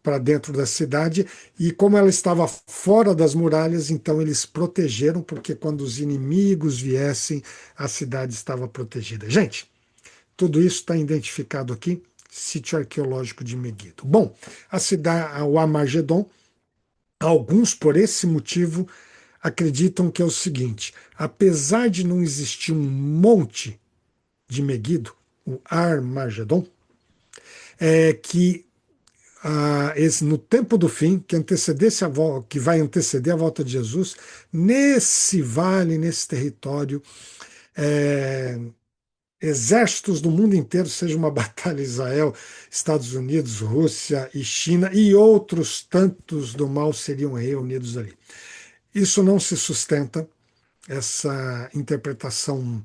A: para dentro da cidade, e como ela estava fora das muralhas, então eles protegeram, porque quando os inimigos viessem, a cidade estava protegida. Gente, tudo isso está identificado aqui, sítio arqueológico de Meguido. Bom, a cidade, o Armagedon, alguns por esse motivo acreditam que é o seguinte: apesar de não existir um monte de Meguido, o Armagedon, que no tempo do fim, que vai anteceder a volta de Jesus, nesse vale, nesse território, é, exércitos do mundo inteiro, seja uma batalha Israel, Estados Unidos, Rússia e China e outros tantos do mal seriam reunidos ali. Isso não se sustenta, essa interpretação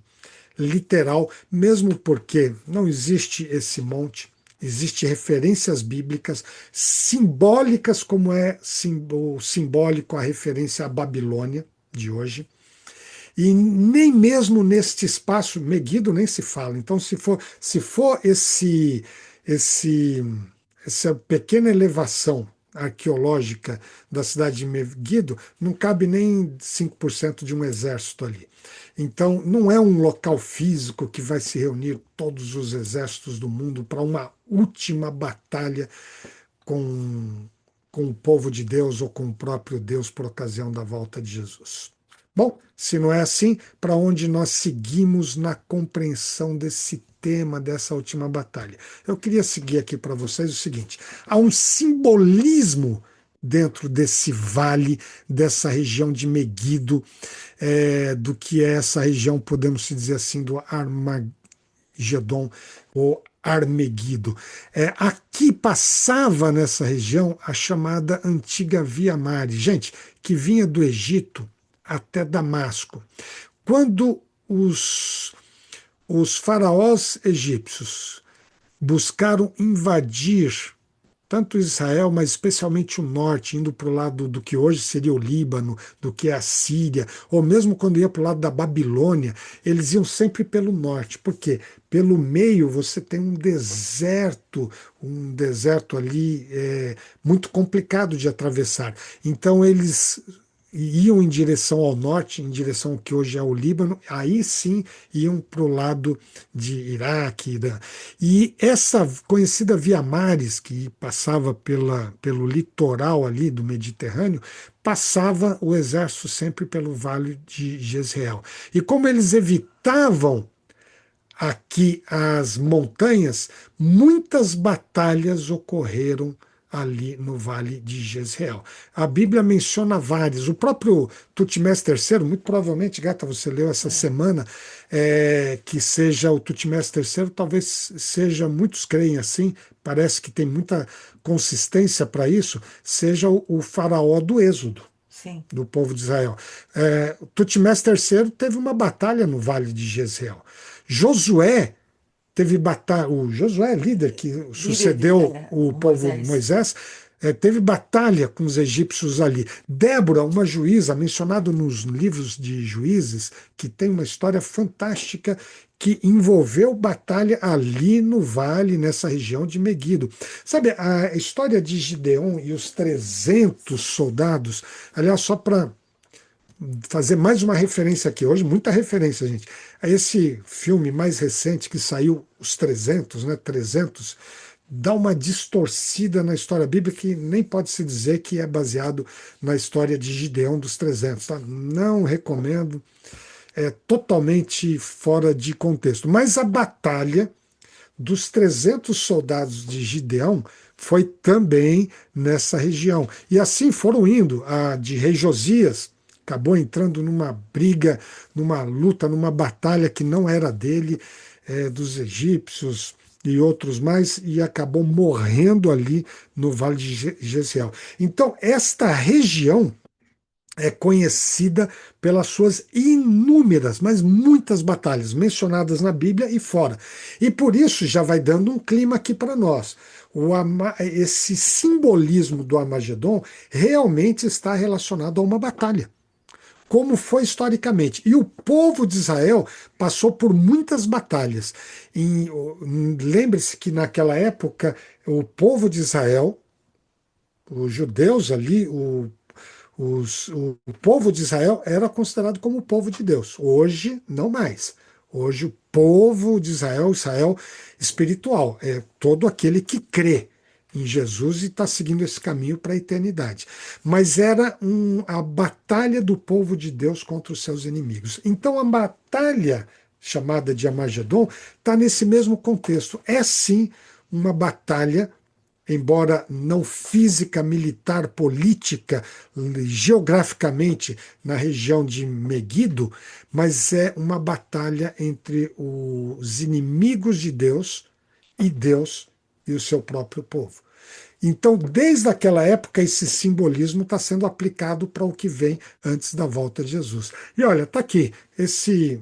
A: literal, mesmo porque não existe esse monte, existem referências bíblicas simbólicas, como é simbólico a referência à Babilônia de hoje. E nem mesmo neste espaço, Meguido nem se fala. Então, se for esse, essa pequena elevação arqueológica da cidade de Meguido, não cabe nem 5% de um exército ali. Então, não é um local físico que vai se reunir todos os exércitos do mundo para uma última batalha com, com o povo de Deus ou com o próprio Deus por ocasião da volta de Jesus. Bom, se não é assim, para onde nós seguimos na compreensão desse tema, dessa última batalha? Eu queria seguir aqui para vocês o seguinte: há um simbolismo dentro desse vale, dessa região de Meguido, do que é essa região, podemos dizer assim, do Armagedon ou Armeguido. Aqui passava nessa região a chamada antiga Via Maris, gente, que vinha do Egito até Damasco. Quando os faraós egípcios buscaram invadir tanto Israel, mas especialmente o norte, indo para o lado do que hoje seria o Líbano, do que é a Síria, ou mesmo quando ia para o lado da Babilônia, eles iam sempre pelo norte. Por quê? Pelo meio você tem um deserto ali muito complicado de atravessar. Então eles iam em direção ao norte, em direção ao que hoje é o Líbano, aí sim iam para o lado de Iraque, Irã. E essa conhecida Via Maris, que passava pelo litoral ali do Mediterrâneo, passava o exército sempre pelo Vale de Jezreel. E como eles evitavam aqui as montanhas, muitas batalhas ocorreram ali no Vale de Jezreel. A Bíblia menciona várias. O próprio Tutmés III, muito provavelmente, Gata, você leu essa semana, que seja o Tutmés III, talvez seja, muitos creem assim, parece que tem muita consistência para isso, seja o faraó do Êxodo
B: Sim.
A: do povo de Israel. Tutmés III teve uma batalha no Vale de Jezreel. Josué teve batalha, o Josué, líder que
B: Líder
A: sucedeu o
B: o
A: povo
B: Moisés.
A: Moisés, teve batalha com os egípcios ali. Débora, uma juíza, mencionado nos livros de juízes, que tem uma história fantástica que envolveu batalha ali no vale, nessa região de Meguido. Sabe, a história de Gideon e os 300 soldados, aliás, só para fazer mais uma referência aqui hoje, muita referência, gente, a esse filme mais recente que saiu, Os 300, né, 300, dá uma distorcida na história bíblica que nem pode se dizer que é baseado na história de Gideão dos 300, tá? Não recomendo, é totalmente fora de contexto. Mas a batalha dos 300 soldados de Gideão foi também nessa região. E assim foram indo. A de rei Josias acabou entrando numa briga, numa luta, numa batalha que não era dele, dos egípcios e outros mais, e acabou morrendo ali no Vale de Jezreel. Então, esta região é conhecida pelas suas inúmeras, mas muitas batalhas mencionadas na Bíblia e fora. E por isso já vai dando um clima aqui para nós. Esse simbolismo do Armagedon realmente está relacionado a uma batalha, como foi historicamente. E o povo de Israel passou por muitas batalhas. Lembre-se que naquela época o povo de Israel, os judeus ali, o povo de Israel era considerado como o povo de Deus. Hoje, não mais. Hoje, o povo de Israel, Israel espiritual, é todo aquele que crê em Jesus e está seguindo esse caminho para a eternidade. Mas era a batalha do povo de Deus contra os seus inimigos. Então, a batalha chamada de Armagedon está nesse mesmo contexto. É sim uma batalha, embora não física, militar, política, geograficamente na região de Meguido, mas é uma batalha entre os inimigos de Deus e o seu próprio povo. Então, desde aquela época, esse simbolismo está sendo aplicado para o que vem antes da volta de Jesus. E olha, está aqui, esse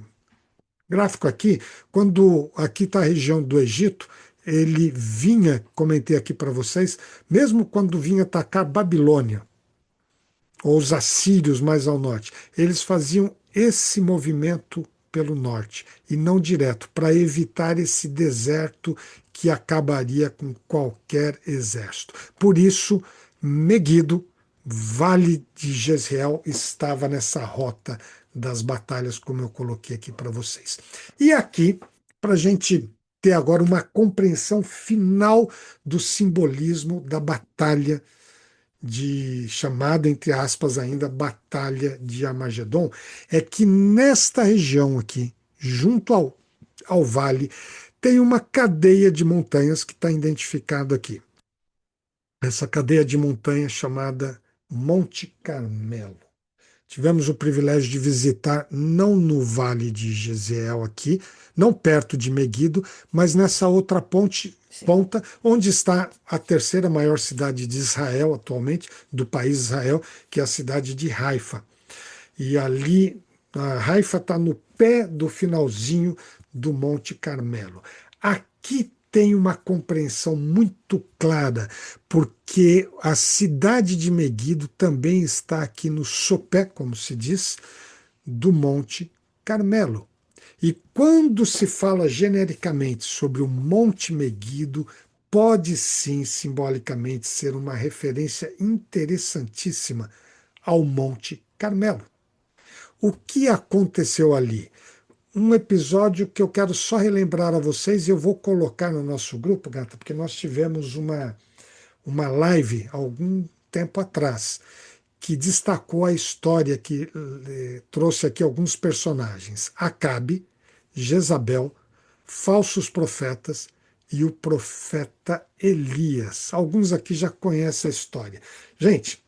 A: gráfico aqui, quando aqui está a região do Egito, ele vinha, comentei aqui para vocês, mesmo quando vinha atacar Babilônia, ou os assírios mais ao norte, eles faziam esse movimento pelo norte e não direto, para evitar esse deserto que acabaria com qualquer exército. Por isso, Meguido, Vale de Jezreel, estava nessa rota das batalhas, como eu coloquei aqui para vocês. E aqui, para a gente ter agora uma compreensão final do simbolismo da batalha de chamada, entre aspas, ainda Batalha de Armagedon, é que nesta região aqui, junto ao vale, tem uma cadeia de montanhas que está identificada aqui. Essa cadeia de montanhas chamada Monte Carmelo. Tivemos o privilégio de visitar, não no Vale de Jezreel aqui, não perto de Meguido, mas nessa outra
B: Sim.
A: ponta, onde está a terceira maior cidade de Israel atualmente, do país Israel, que é a cidade de Haifa. E ali, a Haifa está no pé do finalzinho do Monte Carmelo. Aqui tem uma compreensão muito clara, porque a cidade de Meguido também está aqui no sopé, como se diz, do Monte Carmelo. E quando se fala genericamente sobre o Monte Meguido, pode sim, simbolicamente, ser uma referência interessantíssima ao Monte Carmelo. O que aconteceu ali? Um episódio que eu quero só relembrar a vocês, e eu vou colocar no nosso grupo, Gata, porque nós tivemos uma live algum tempo atrás, que destacou a história, que trouxe aqui alguns personagens: Acabe, Jezabel, falsos profetas e o profeta Elias. Alguns aqui já conhecem a história. Gente,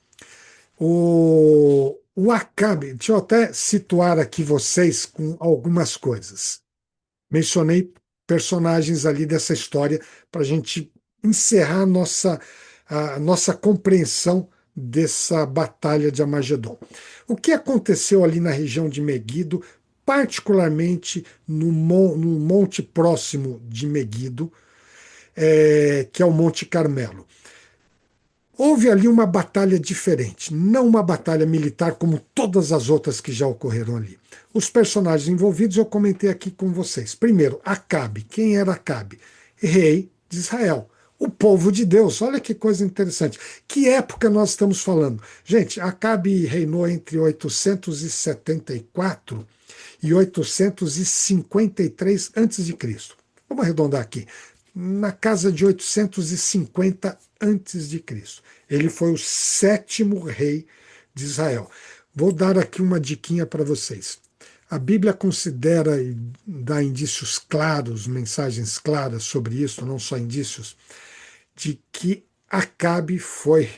A: o Acabe, deixa eu até situar aqui vocês com algumas coisas. Mencionei personagens ali dessa história para a gente encerrar a nossa compreensão dessa batalha de Armagedon. O que aconteceu ali na região de Meguido, particularmente no monte próximo de Meguido, que é o Monte Carmelo? Houve ali uma batalha diferente, não uma batalha militar como todas as outras que já ocorreram ali. Os personagens envolvidos eu comentei aqui com vocês. Primeiro, Acabe. Quem era Acabe? Rei de Israel. O povo de Deus. Olha que coisa interessante. Que época nós estamos falando? Gente, Acabe reinou entre 874 e 853 a.C. Vamos arredondar aqui. Na casa de 850 a.C. Ele foi o sétimo rei de Israel. Vou dar aqui uma diquinha para vocês. A Bíblia considera e dá indícios claros, mensagens claras sobre isso, não só indícios, de que Acabe foi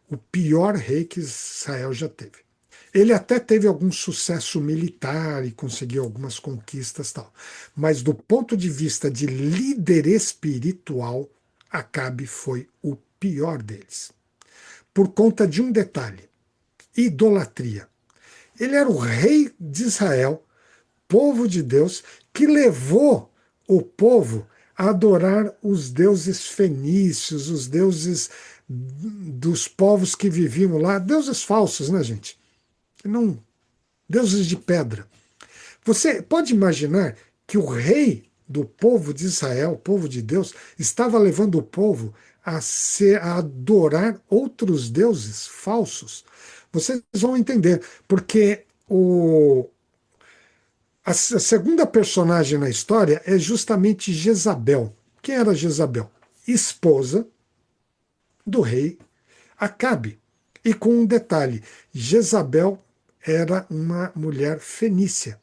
A: o pior rei que Israel já teve. Ele até teve algum sucesso militar e conseguiu algumas conquistas e tal. Mas do ponto de vista de líder espiritual, Acabe foi o pior deles. Por conta de um detalhe: idolatria. Ele era o rei de Israel, povo de Deus, que levou o povo a adorar os deuses fenícios, os deuses dos povos que viviam lá, deuses falsos, né, gente? Não, deuses de pedra. Você pode imaginar que o rei do povo de Israel, o povo de Deus, estava levando o povo a adorar outros deuses falsos? Vocês vão entender, porque a segunda personagem na história é justamente Jezabel. Quem era Jezabel? Esposa do rei Acabe. E com um detalhe: Jezabel era uma mulher fenícia.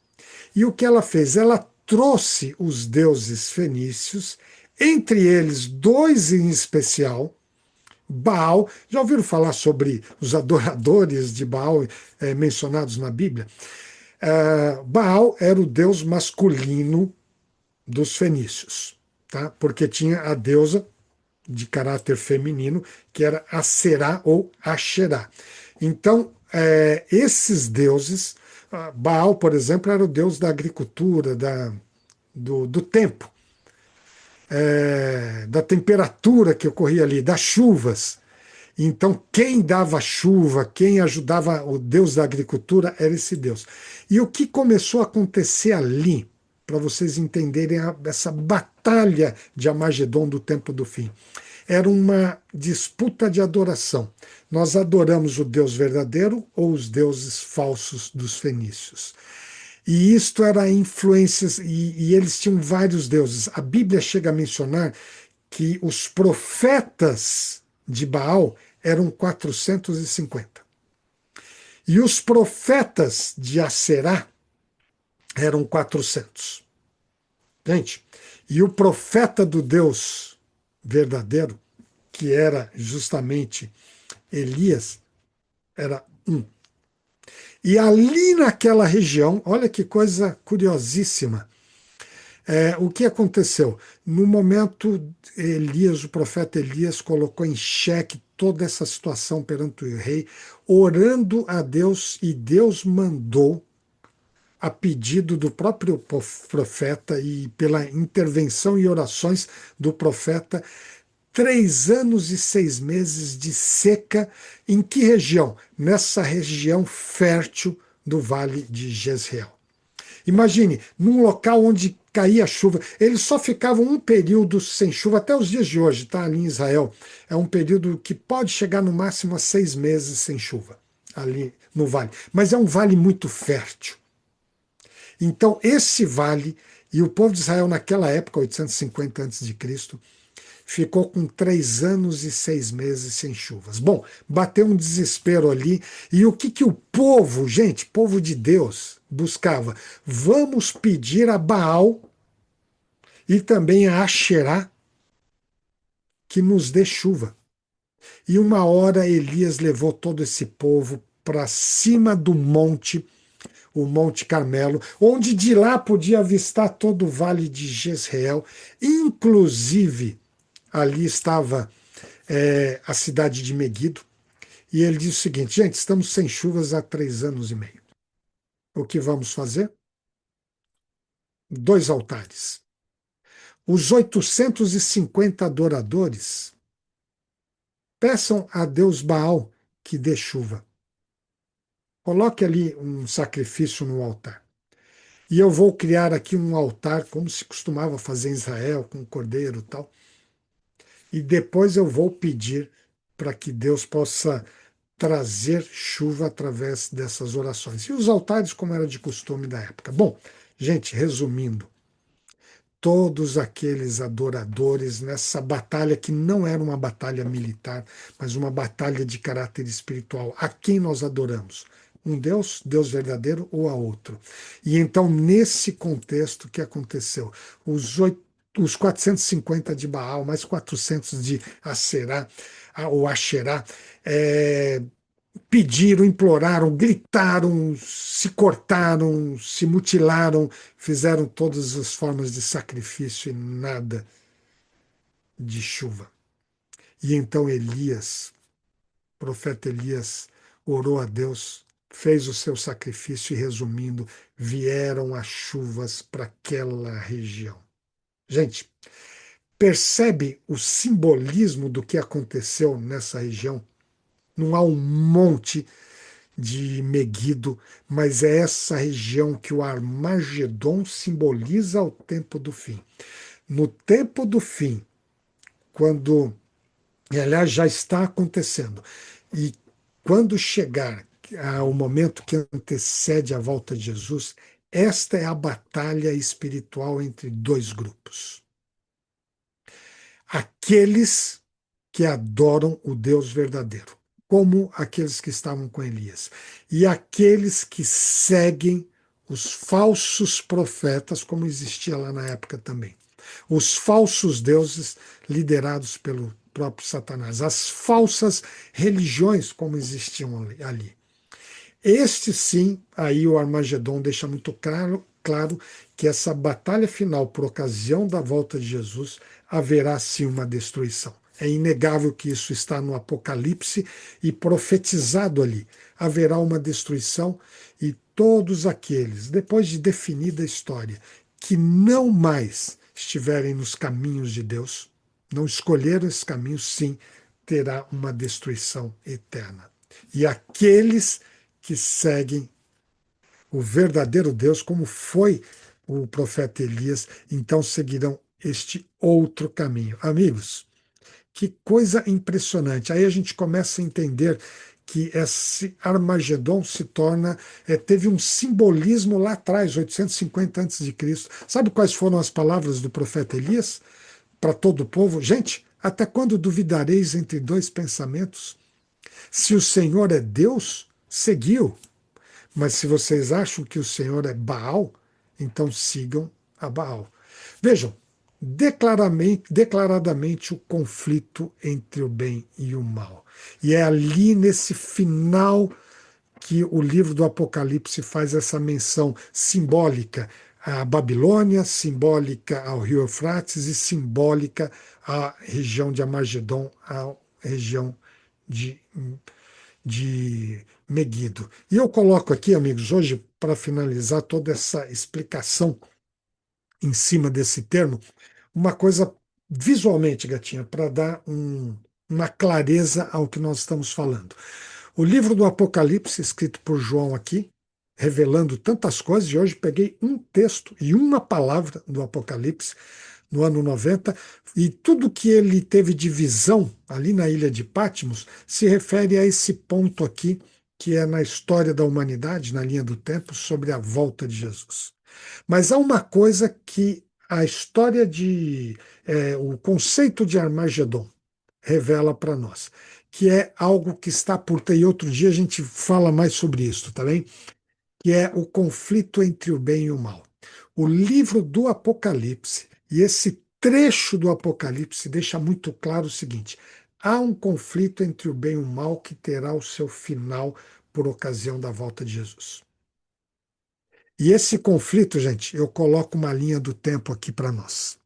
A: E o que ela fez? Ela trouxe os deuses fenícios, entre eles dois em especial, Baal. Já ouviram falar sobre os adoradores de Baal mencionados na Bíblia? Baal era o deus masculino dos fenícios, tá? Porque tinha a deusa de caráter feminino, que era Aserá ou Asherá. Então, esses deuses, Baal, por exemplo, era o deus da agricultura, do tempo, da temperatura que ocorria ali, das chuvas. Então, quem dava chuva, quem ajudava o deus da agricultura era esse deus. E o que começou a acontecer ali, para vocês entenderem essa batalha de Armagedon do tempo do fim? Era uma disputa de adoração. Nós adoramos o Deus verdadeiro ou os deuses falsos dos fenícios. E isto era influências, e eles tinham vários deuses. A Bíblia chega a mencionar que os profetas de Baal eram 450. E os profetas de Aserá eram 400. Gente, e o profeta do Deus verdadeiro, que era justamente Elias, era um. E ali naquela região, olha que coisa curiosíssima, o que aconteceu? No momento, Elias, o profeta Elias, colocou em xeque toda essa situação perante o rei, orando a Deus, e Deus mandou, a pedido do próprio profeta e pela intervenção e orações do profeta, 3 anos e 6 meses de seca. Em que região? Nessa região fértil do Vale de Jezreel. Imagine, num local onde caía chuva, eles só ficavam um período sem chuva, até os dias de hoje, tá? Ali em Israel. É um período que pode chegar no máximo a 6 meses sem chuva, ali no vale. Mas é um vale muito fértil. Então, esse vale, e o povo de Israel naquela época, 850 a.C., ficou com 3 anos e 6 meses sem chuvas. Bom, bateu um desespero ali. E o que o povo, gente, povo de Deus, buscava? Vamos pedir a Baal e também a Asherá que nos dê chuva. E uma hora Elias levou todo esse povo para cima do monte, o Monte Carmelo, onde de lá podia avistar todo o vale de Jezreel, inclusive ali estava a cidade de Meguido, e ele diz o seguinte: gente, estamos sem chuvas há 3 anos e meio. O que vamos fazer? 2 altares. Os 850 adoradores peçam a Deus Baal que dê chuva. Coloque ali um sacrifício no altar. E eu vou criar aqui um altar, como se costumava fazer em Israel, com cordeiro e tal. E depois eu vou pedir para que Deus possa trazer chuva através dessas orações. E os altares, como era de costume da época. Bom, gente, resumindo, todos aqueles adoradores nessa batalha, que não era uma batalha militar, mas uma batalha de caráter espiritual. A quem nós adoramos? Um Deus, Deus verdadeiro, ou a outro? E então, nesse contexto, o que aconteceu? Os 450 de Baal, mais 400 de Aserá, ou Asherá, pediram, imploraram, gritaram, se cortaram, se mutilaram, fizeram todas as formas de sacrifício e nada de chuva. E então Elias, o profeta Elias, orou a Deus, fez o seu sacrifício e, resumindo, vieram as chuvas para aquela região. Gente, percebe o simbolismo do que aconteceu nessa região? Não há um monte de Meguido, mas é essa região que o Armagedon simboliza o tempo do fim. No tempo do fim, quando, aliás, já está acontecendo, e quando chegar ao momento que antecede a volta de Jesus, esta é a batalha espiritual entre dois grupos. Aqueles que adoram o Deus verdadeiro, como aqueles que estavam com Elias, e aqueles que seguem os falsos profetas, como existia lá na época também. Os falsos deuses liderados pelo próprio Satanás, as falsas religiões, como existiam ali. Este sim, aí o Armagedon deixa muito claro que essa batalha final, por ocasião da volta de Jesus, haverá sim uma destruição. É inegável que isso está no Apocalipse e profetizado ali. Haverá uma destruição e todos aqueles, depois de definida a história, que não mais estiverem nos caminhos de Deus, não escolheram esse caminho, sim, terá uma destruição eterna. E aqueles que seguem o verdadeiro Deus, como foi o profeta Elias, então seguirão este outro caminho. Amigos, que coisa impressionante. Aí a gente começa a entender que esse Armagedon se torna, teve um simbolismo lá atrás, 850 a.C. Sabe quais foram as palavras do profeta Elias para todo o povo? Gente, até quando duvidareis entre dois pensamentos? Se o Senhor é Deus, seguiu. Mas se vocês acham que o Senhor é Baal, então sigam a Baal. Vejam, declaradamente o conflito entre o bem e o mal. E é ali nesse final que o livro do Apocalipse faz essa menção simbólica à Babilônia, simbólica ao Rio Eufrates e simbólica à região de Armagedon, à região de Meguido. E eu coloco aqui, amigos, hoje, para finalizar toda essa explicação em cima desse termo, uma coisa visualmente, Gatinha, para dar uma clareza ao que nós estamos falando. O livro do Apocalipse, escrito por João aqui, revelando tantas coisas, e hoje peguei um texto e uma palavra do Apocalipse no ano 90, e tudo que ele teve de visão ali na ilha de Patmos se refere a esse ponto aqui, que é na história da humanidade, na linha do tempo, sobre a volta de Jesus. Mas há uma coisa que a história o conceito de Armagedon revela para nós, que é algo que está por ter, e outro dia a gente fala mais sobre isso, tá bem? Que é o conflito entre o bem e o mal. O livro do Apocalipse, e esse trecho do Apocalipse deixa muito claro o seguinte: há um conflito entre o bem e o mal que terá o seu final por ocasião da volta de Jesus. E esse conflito, gente, eu coloco uma linha do tempo aqui para nós.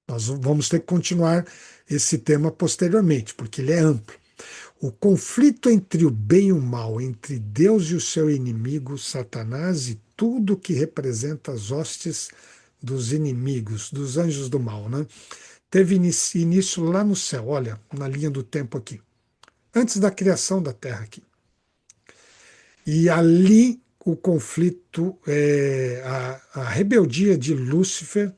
A: Nós vamos ter que continuar esse tema posteriormente, porque ele é amplo. O conflito entre o bem e o mal, entre Deus e o seu inimigo, Satanás, e tudo que representa as hostes dos inimigos, dos anjos do mal, né? Teve início lá no céu, olha, na linha do tempo aqui, antes da criação da terra aqui. E ali o conflito, a rebeldia de Lúcifer,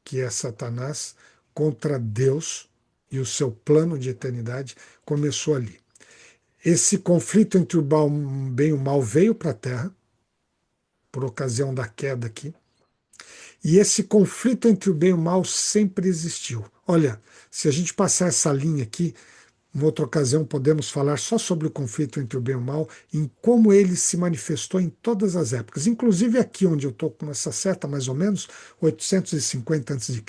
A: que é Satanás, contra Deus e o seu plano de eternidade, começou ali. Esse conflito entre o bem e o mal veio para a Terra, por ocasião da queda aqui, e esse conflito entre o bem e o mal sempre existiu. Olha, se a gente passar essa linha aqui, em outra ocasião podemos falar só sobre o conflito entre o bem e o mal, em como ele se manifestou em todas as épocas, inclusive aqui onde eu estou com essa seta, mais ou menos, 850 a.C.,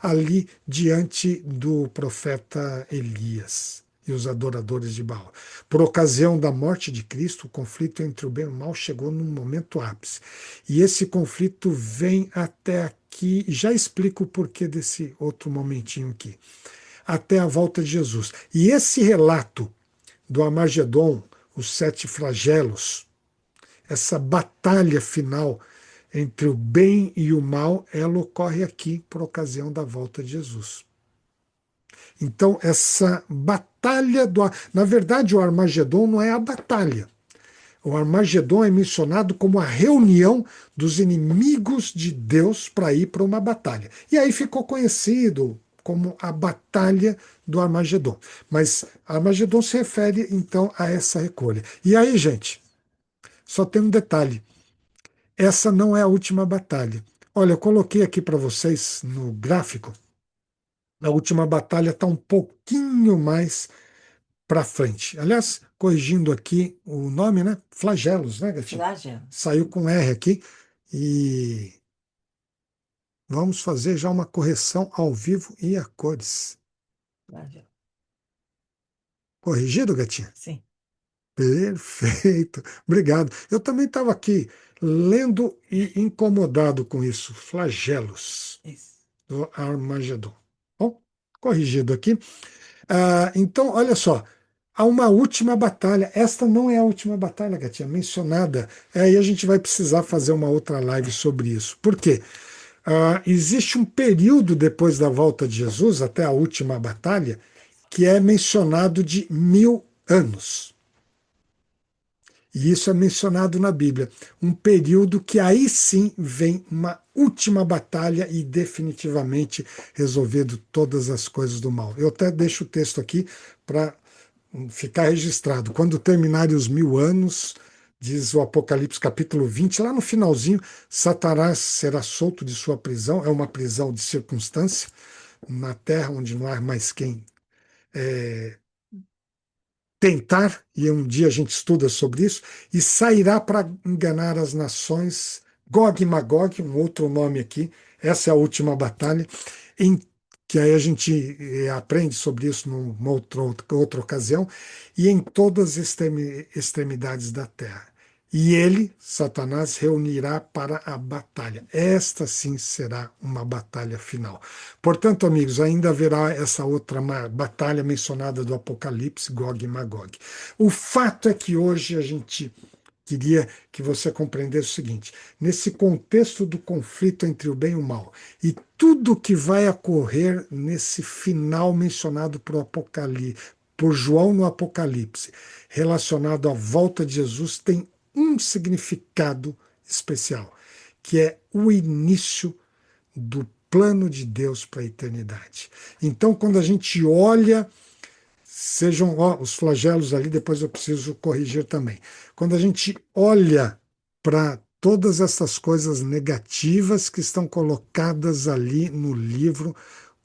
A: ali diante do profeta Elias e os adoradores de Baal. Por ocasião da morte de Cristo, o conflito entre o bem e o mal chegou num momento ápice. E esse conflito vem até aqui, e já explico o porquê desse outro momentinho aqui, até a volta de Jesus. E esse relato do Armagedon, os sete flagelos, essa batalha final entre o bem e o mal, ela ocorre aqui por ocasião da volta de Jesus. Então, essa batalha Na verdade, o Armagedon não é a batalha. O Armagedon é mencionado como a reunião dos inimigos de Deus para ir para uma batalha. E aí ficou conhecido como a Batalha do Armagedon. Mas Armagedon se refere então a essa recolha. E aí, gente, só tem um detalhe: essa não é a última batalha. Olha, eu coloquei aqui para vocês no gráfico. A última batalha está um pouquinho mais para frente. Aliás, corrigindo aqui o nome, né? Flagelos, né, Gatinho?
B: Flagelos.
A: Saiu com R aqui. E vamos fazer já uma correção ao vivo e a cores.
B: Flagelos.
A: Corrigido, Gatinho?
B: Sim.
A: Perfeito. Obrigado. Eu também estava aqui lendo e incomodado com isso. Flagelos
B: Isso.
A: do Armagedon. Bom, corrigido aqui. Então, olha só, há uma última batalha. Esta não é a última batalha, Gatinha, mencionada. Aí a gente vai precisar fazer uma outra live sobre isso. Por quê? Existe um período depois da volta de Jesus, até a última batalha, que é mencionado de 1000 anos. E isso é mencionado na Bíblia. Um período que aí sim vem uma última batalha e definitivamente resolvendo todas as coisas do mal. Eu até deixo o texto aqui para ficar registrado. Quando terminarem os 1000 anos, diz o Apocalipse capítulo 20, lá no finalzinho, Satanás será solto de sua prisão, é uma prisão de circunstância, na terra onde não há mais quem tentar, e um dia a gente estuda sobre isso, e sairá para enganar as nações, Gog e Magog, um outro nome aqui, essa é a última batalha, em que aí a gente aprende sobre isso numa outra ocasião, e em todas as extremidades da terra. E ele, Satanás, reunirá para a batalha. Esta sim será uma batalha final. Portanto, amigos, ainda haverá essa outra batalha mencionada do Apocalipse, Gog e Magog. O fato é que hoje a gente queria que você compreendesse o seguinte: nesse contexto do conflito entre o bem e o mal, e tudo que vai ocorrer nesse final mencionado por João no Apocalipse, relacionado à volta de Jesus, tem um significado especial, que é o início do plano de Deus para a eternidade. Então, quando a gente olha, sejam os flagelos ali, depois eu preciso corrigir também. Quando a gente olha para todas essas coisas negativas que estão colocadas ali no livro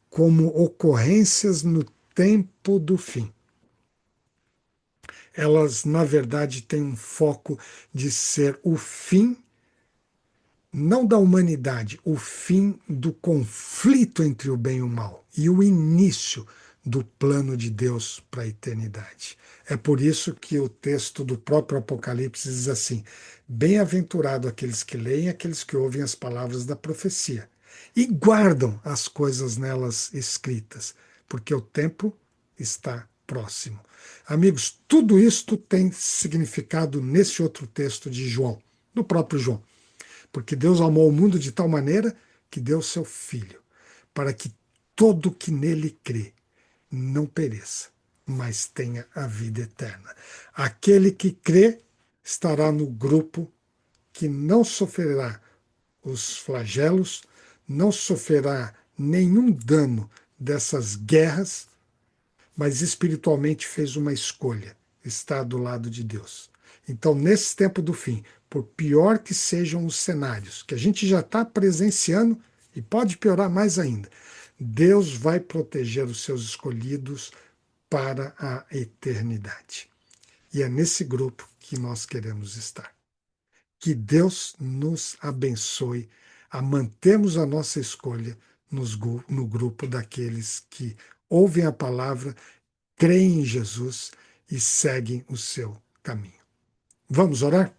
A: como ocorrências no tempo do fim, elas, na verdade, têm um foco de ser o fim não da humanidade, o fim do conflito entre o bem e o mal e o início do plano de Deus para a eternidade. É por isso que o texto do próprio Apocalipse diz assim: bem-aventurado aqueles que leem, aqueles que ouvem as palavras da profecia e guardam as coisas nelas escritas, porque o tempo está próximo. Amigos, tudo isto tem significado nesse outro texto de João, do próprio João. Porque Deus amou o mundo de tal maneira que deu seu Filho, para que todo que nele crê não pereça, mas tenha a vida eterna. Aquele que crê estará no grupo que não sofrerá os flagelos, não sofrerá nenhum dano dessas guerras, mas espiritualmente fez uma escolha, está do lado de Deus. Então, nesse tempo do fim, por pior que sejam os cenários, que a gente já está presenciando e pode piorar mais ainda, Deus vai proteger os seus escolhidos para a eternidade. E é nesse grupo que nós queremos estar. Que Deus nos abençoe a mantermos a nossa escolha no grupo daqueles que ouvem a palavra, creem em Jesus e seguem o seu caminho. Vamos orar?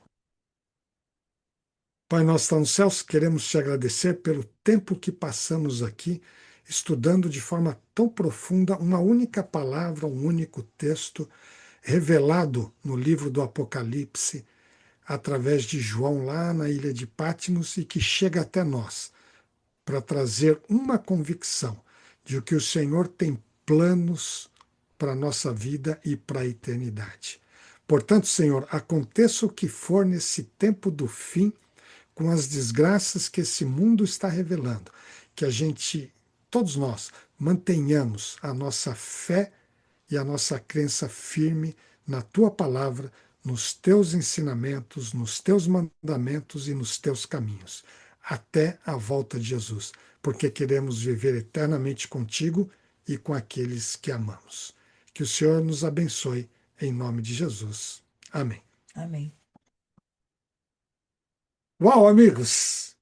A: Pai nosso que está nos céus, queremos te agradecer pelo tempo que passamos aqui, estudando de forma tão profunda uma única palavra, um único texto, revelado no livro do Apocalipse, através de João, lá na ilha de Patmos, e que chega até nós, para trazer uma convicção de que o Senhor tem planos para a nossa vida e para a eternidade. Portanto, Senhor, aconteça o que for nesse tempo do fim, com as desgraças que esse mundo está revelando, que a gente, todos nós, mantenhamos a nossa fé e a nossa crença firme na tua palavra, nos teus ensinamentos, nos teus mandamentos e nos teus caminhos, até a volta de Jesus, porque queremos viver eternamente contigo e com aqueles que amamos. Que o Senhor nos abençoe, em nome de Jesus. Amém.
B: Amém.
A: Uau, amigos!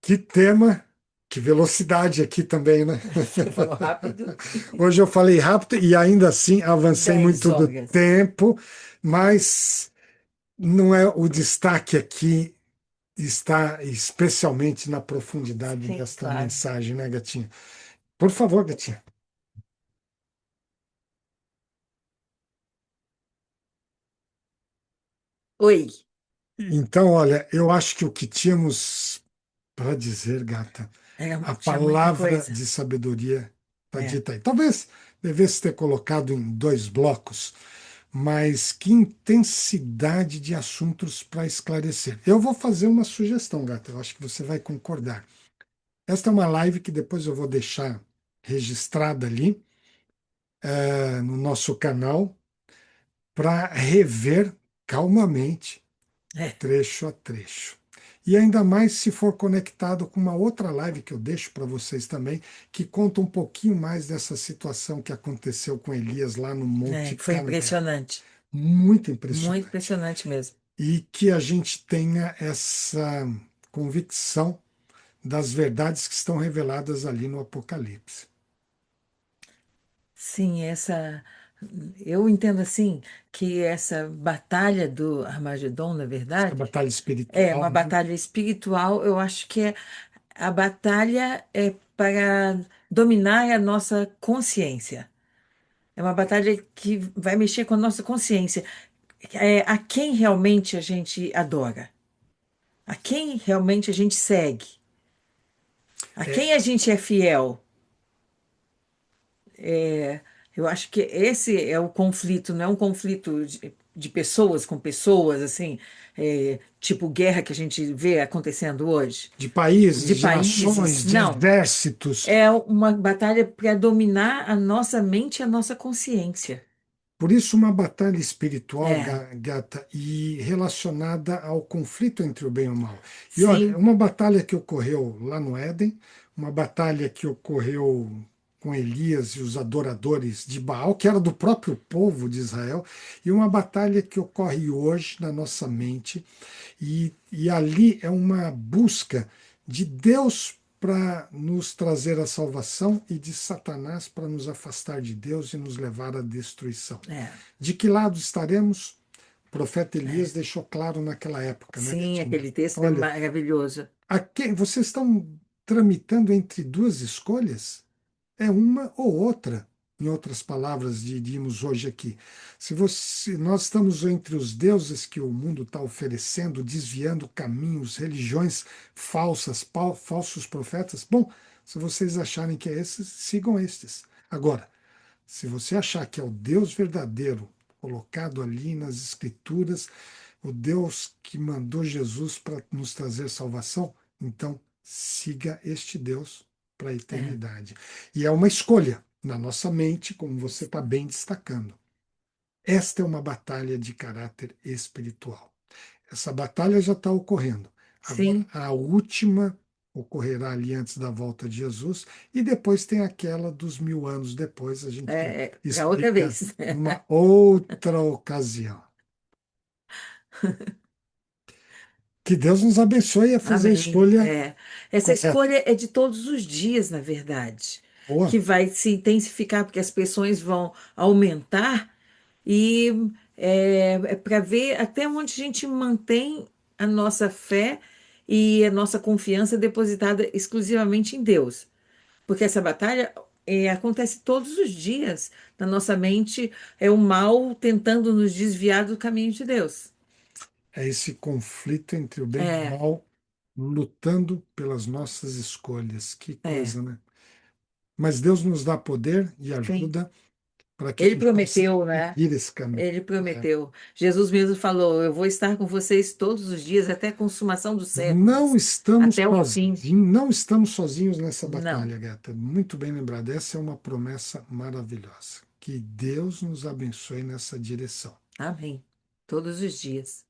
A: Que tema, que velocidade aqui também, né?
B: Você falou rápido.
A: Hoje eu falei rápido e ainda assim avancei
B: 10
A: muito do
B: horas.
A: tempo, mas não é o destaque aqui está especialmente na profundidade
B: Sim,
A: desta
B: claro.
A: mensagem, né, Gatinha? Por favor, Gatinha.
B: Oi.
A: Então, olha, eu acho que o que tínhamos para dizer, gata, a
B: Tinha muita
A: palavra
B: coisa.
A: de sabedoria está
B: É.
A: dita aí. Talvez devesse ter colocado em dois blocos, mas que intensidade de assuntos para esclarecer. Eu vou fazer uma sugestão, gata, eu acho que você vai concordar. Esta é uma live que depois eu vou deixar registrada ali, no nosso canal, para rever calmamente,
B: É.
A: trecho a trecho. E ainda mais se for conectado com uma outra live que eu deixo para vocês também, que conta um pouquinho mais dessa situação que aconteceu com Elias lá no
B: É,
A: Monte
B: que foi
A: Carmelo.
B: impressionante.
A: Muito
B: Muito
A: impressionante.
B: impressionante mesmo.
A: E que a gente tenha essa convicção das verdades que estão reveladas ali no Apocalipse.
B: Sim, essa. Eu entendo assim que essa batalha do Armagedon, na
A: Essa
B: verdade,
A: batalha
B: é
A: espiritual,
B: uma
A: né?
B: batalha espiritual. Eu acho que a batalha é para dominar a nossa consciência. É uma batalha que vai mexer com a nossa consciência. É, a quem realmente a gente adora? A quem realmente a gente segue? A
A: É,
B: quem a gente é fiel? É, eu acho que esse é o conflito, não é um conflito de pessoas com pessoas, assim, tipo guerra que a gente vê acontecendo hoje,
A: de
B: de
A: países, de
B: países.
A: nações, de
B: Não.
A: exércitos.
B: É uma batalha para dominar a nossa mente e a nossa consciência.
A: Por isso, uma batalha espiritual,
B: É,
A: Gata, e relacionada ao conflito entre o bem e o mal. E olha,
B: sim,
A: uma batalha que ocorreu lá no Éden, uma batalha que ocorreu com Elias e os adoradores de Baal, que era do próprio povo de Israel, e uma batalha que ocorre hoje na nossa mente, e ali é uma busca de Deus para nos trazer a salvação e de Satanás para nos afastar de Deus e nos levar à destruição.
B: é,
A: De que lado estaremos? O profeta Elias
B: é.
A: deixou claro naquela época, né,
B: Sim,
A: Gatinha?
B: aquele texto é
A: Olha,
B: maravilhoso.
A: vocês estão tramitando entre duas escolhas? É uma ou outra. Em outras palavras, diríamos hoje aqui. Se nós estamos entre os deuses que o mundo está oferecendo, desviando caminhos, religiões falsas, falsos profetas, bom, se vocês acharem que é esses, sigam estes. Agora, se você achar que é o Deus verdadeiro, colocado ali nas Escrituras, o Deus que mandou Jesus para nos trazer salvação, então siga este Deus para a
B: É,
A: eternidade. E é uma escolha na nossa mente, como você está bem destacando. Esta é uma batalha de caráter espiritual. Essa batalha já está ocorrendo. Agora,
B: sim,
A: a última ocorrerá ali antes da volta de Jesus, e depois tem aquela dos 1000 anos depois, a gente
B: para outra
A: explica
B: vez.
A: numa outra ocasião. Que Deus nos abençoe a fazer a
B: Amém.
A: escolha
B: É. Essa
A: correta.
B: escolha é de todos os dias, na verdade,
A: Boa.
B: que vai se intensificar, porque as pressões vão aumentar e é para ver até onde a gente mantém a nossa fé e a nossa confiança depositada exclusivamente em Deus. Porque essa batalha acontece todos os dias na nossa mente, é o mal tentando nos desviar do caminho de Deus.
A: É esse conflito entre o bem e o
B: É,
A: mal, lutando pelas nossas escolhas. Que
B: é,
A: coisa, né? Mas Deus nos dá poder e
B: sim.
A: ajuda para que a
B: Ele
A: gente possa
B: prometeu, né?
A: seguir esse caminho.
B: Ele
A: É.
B: prometeu. Jesus mesmo falou: Eu vou estar com vocês todos os dias até a consumação dos
A: Não
B: séculos,
A: estamos
B: até o fim.
A: sozinhos, não estamos sozinhos nessa
B: Não.
A: batalha, Gata. Muito bem lembrado. Essa é uma promessa maravilhosa. Que Deus nos abençoe nessa direção.
B: Amém. Todos os dias.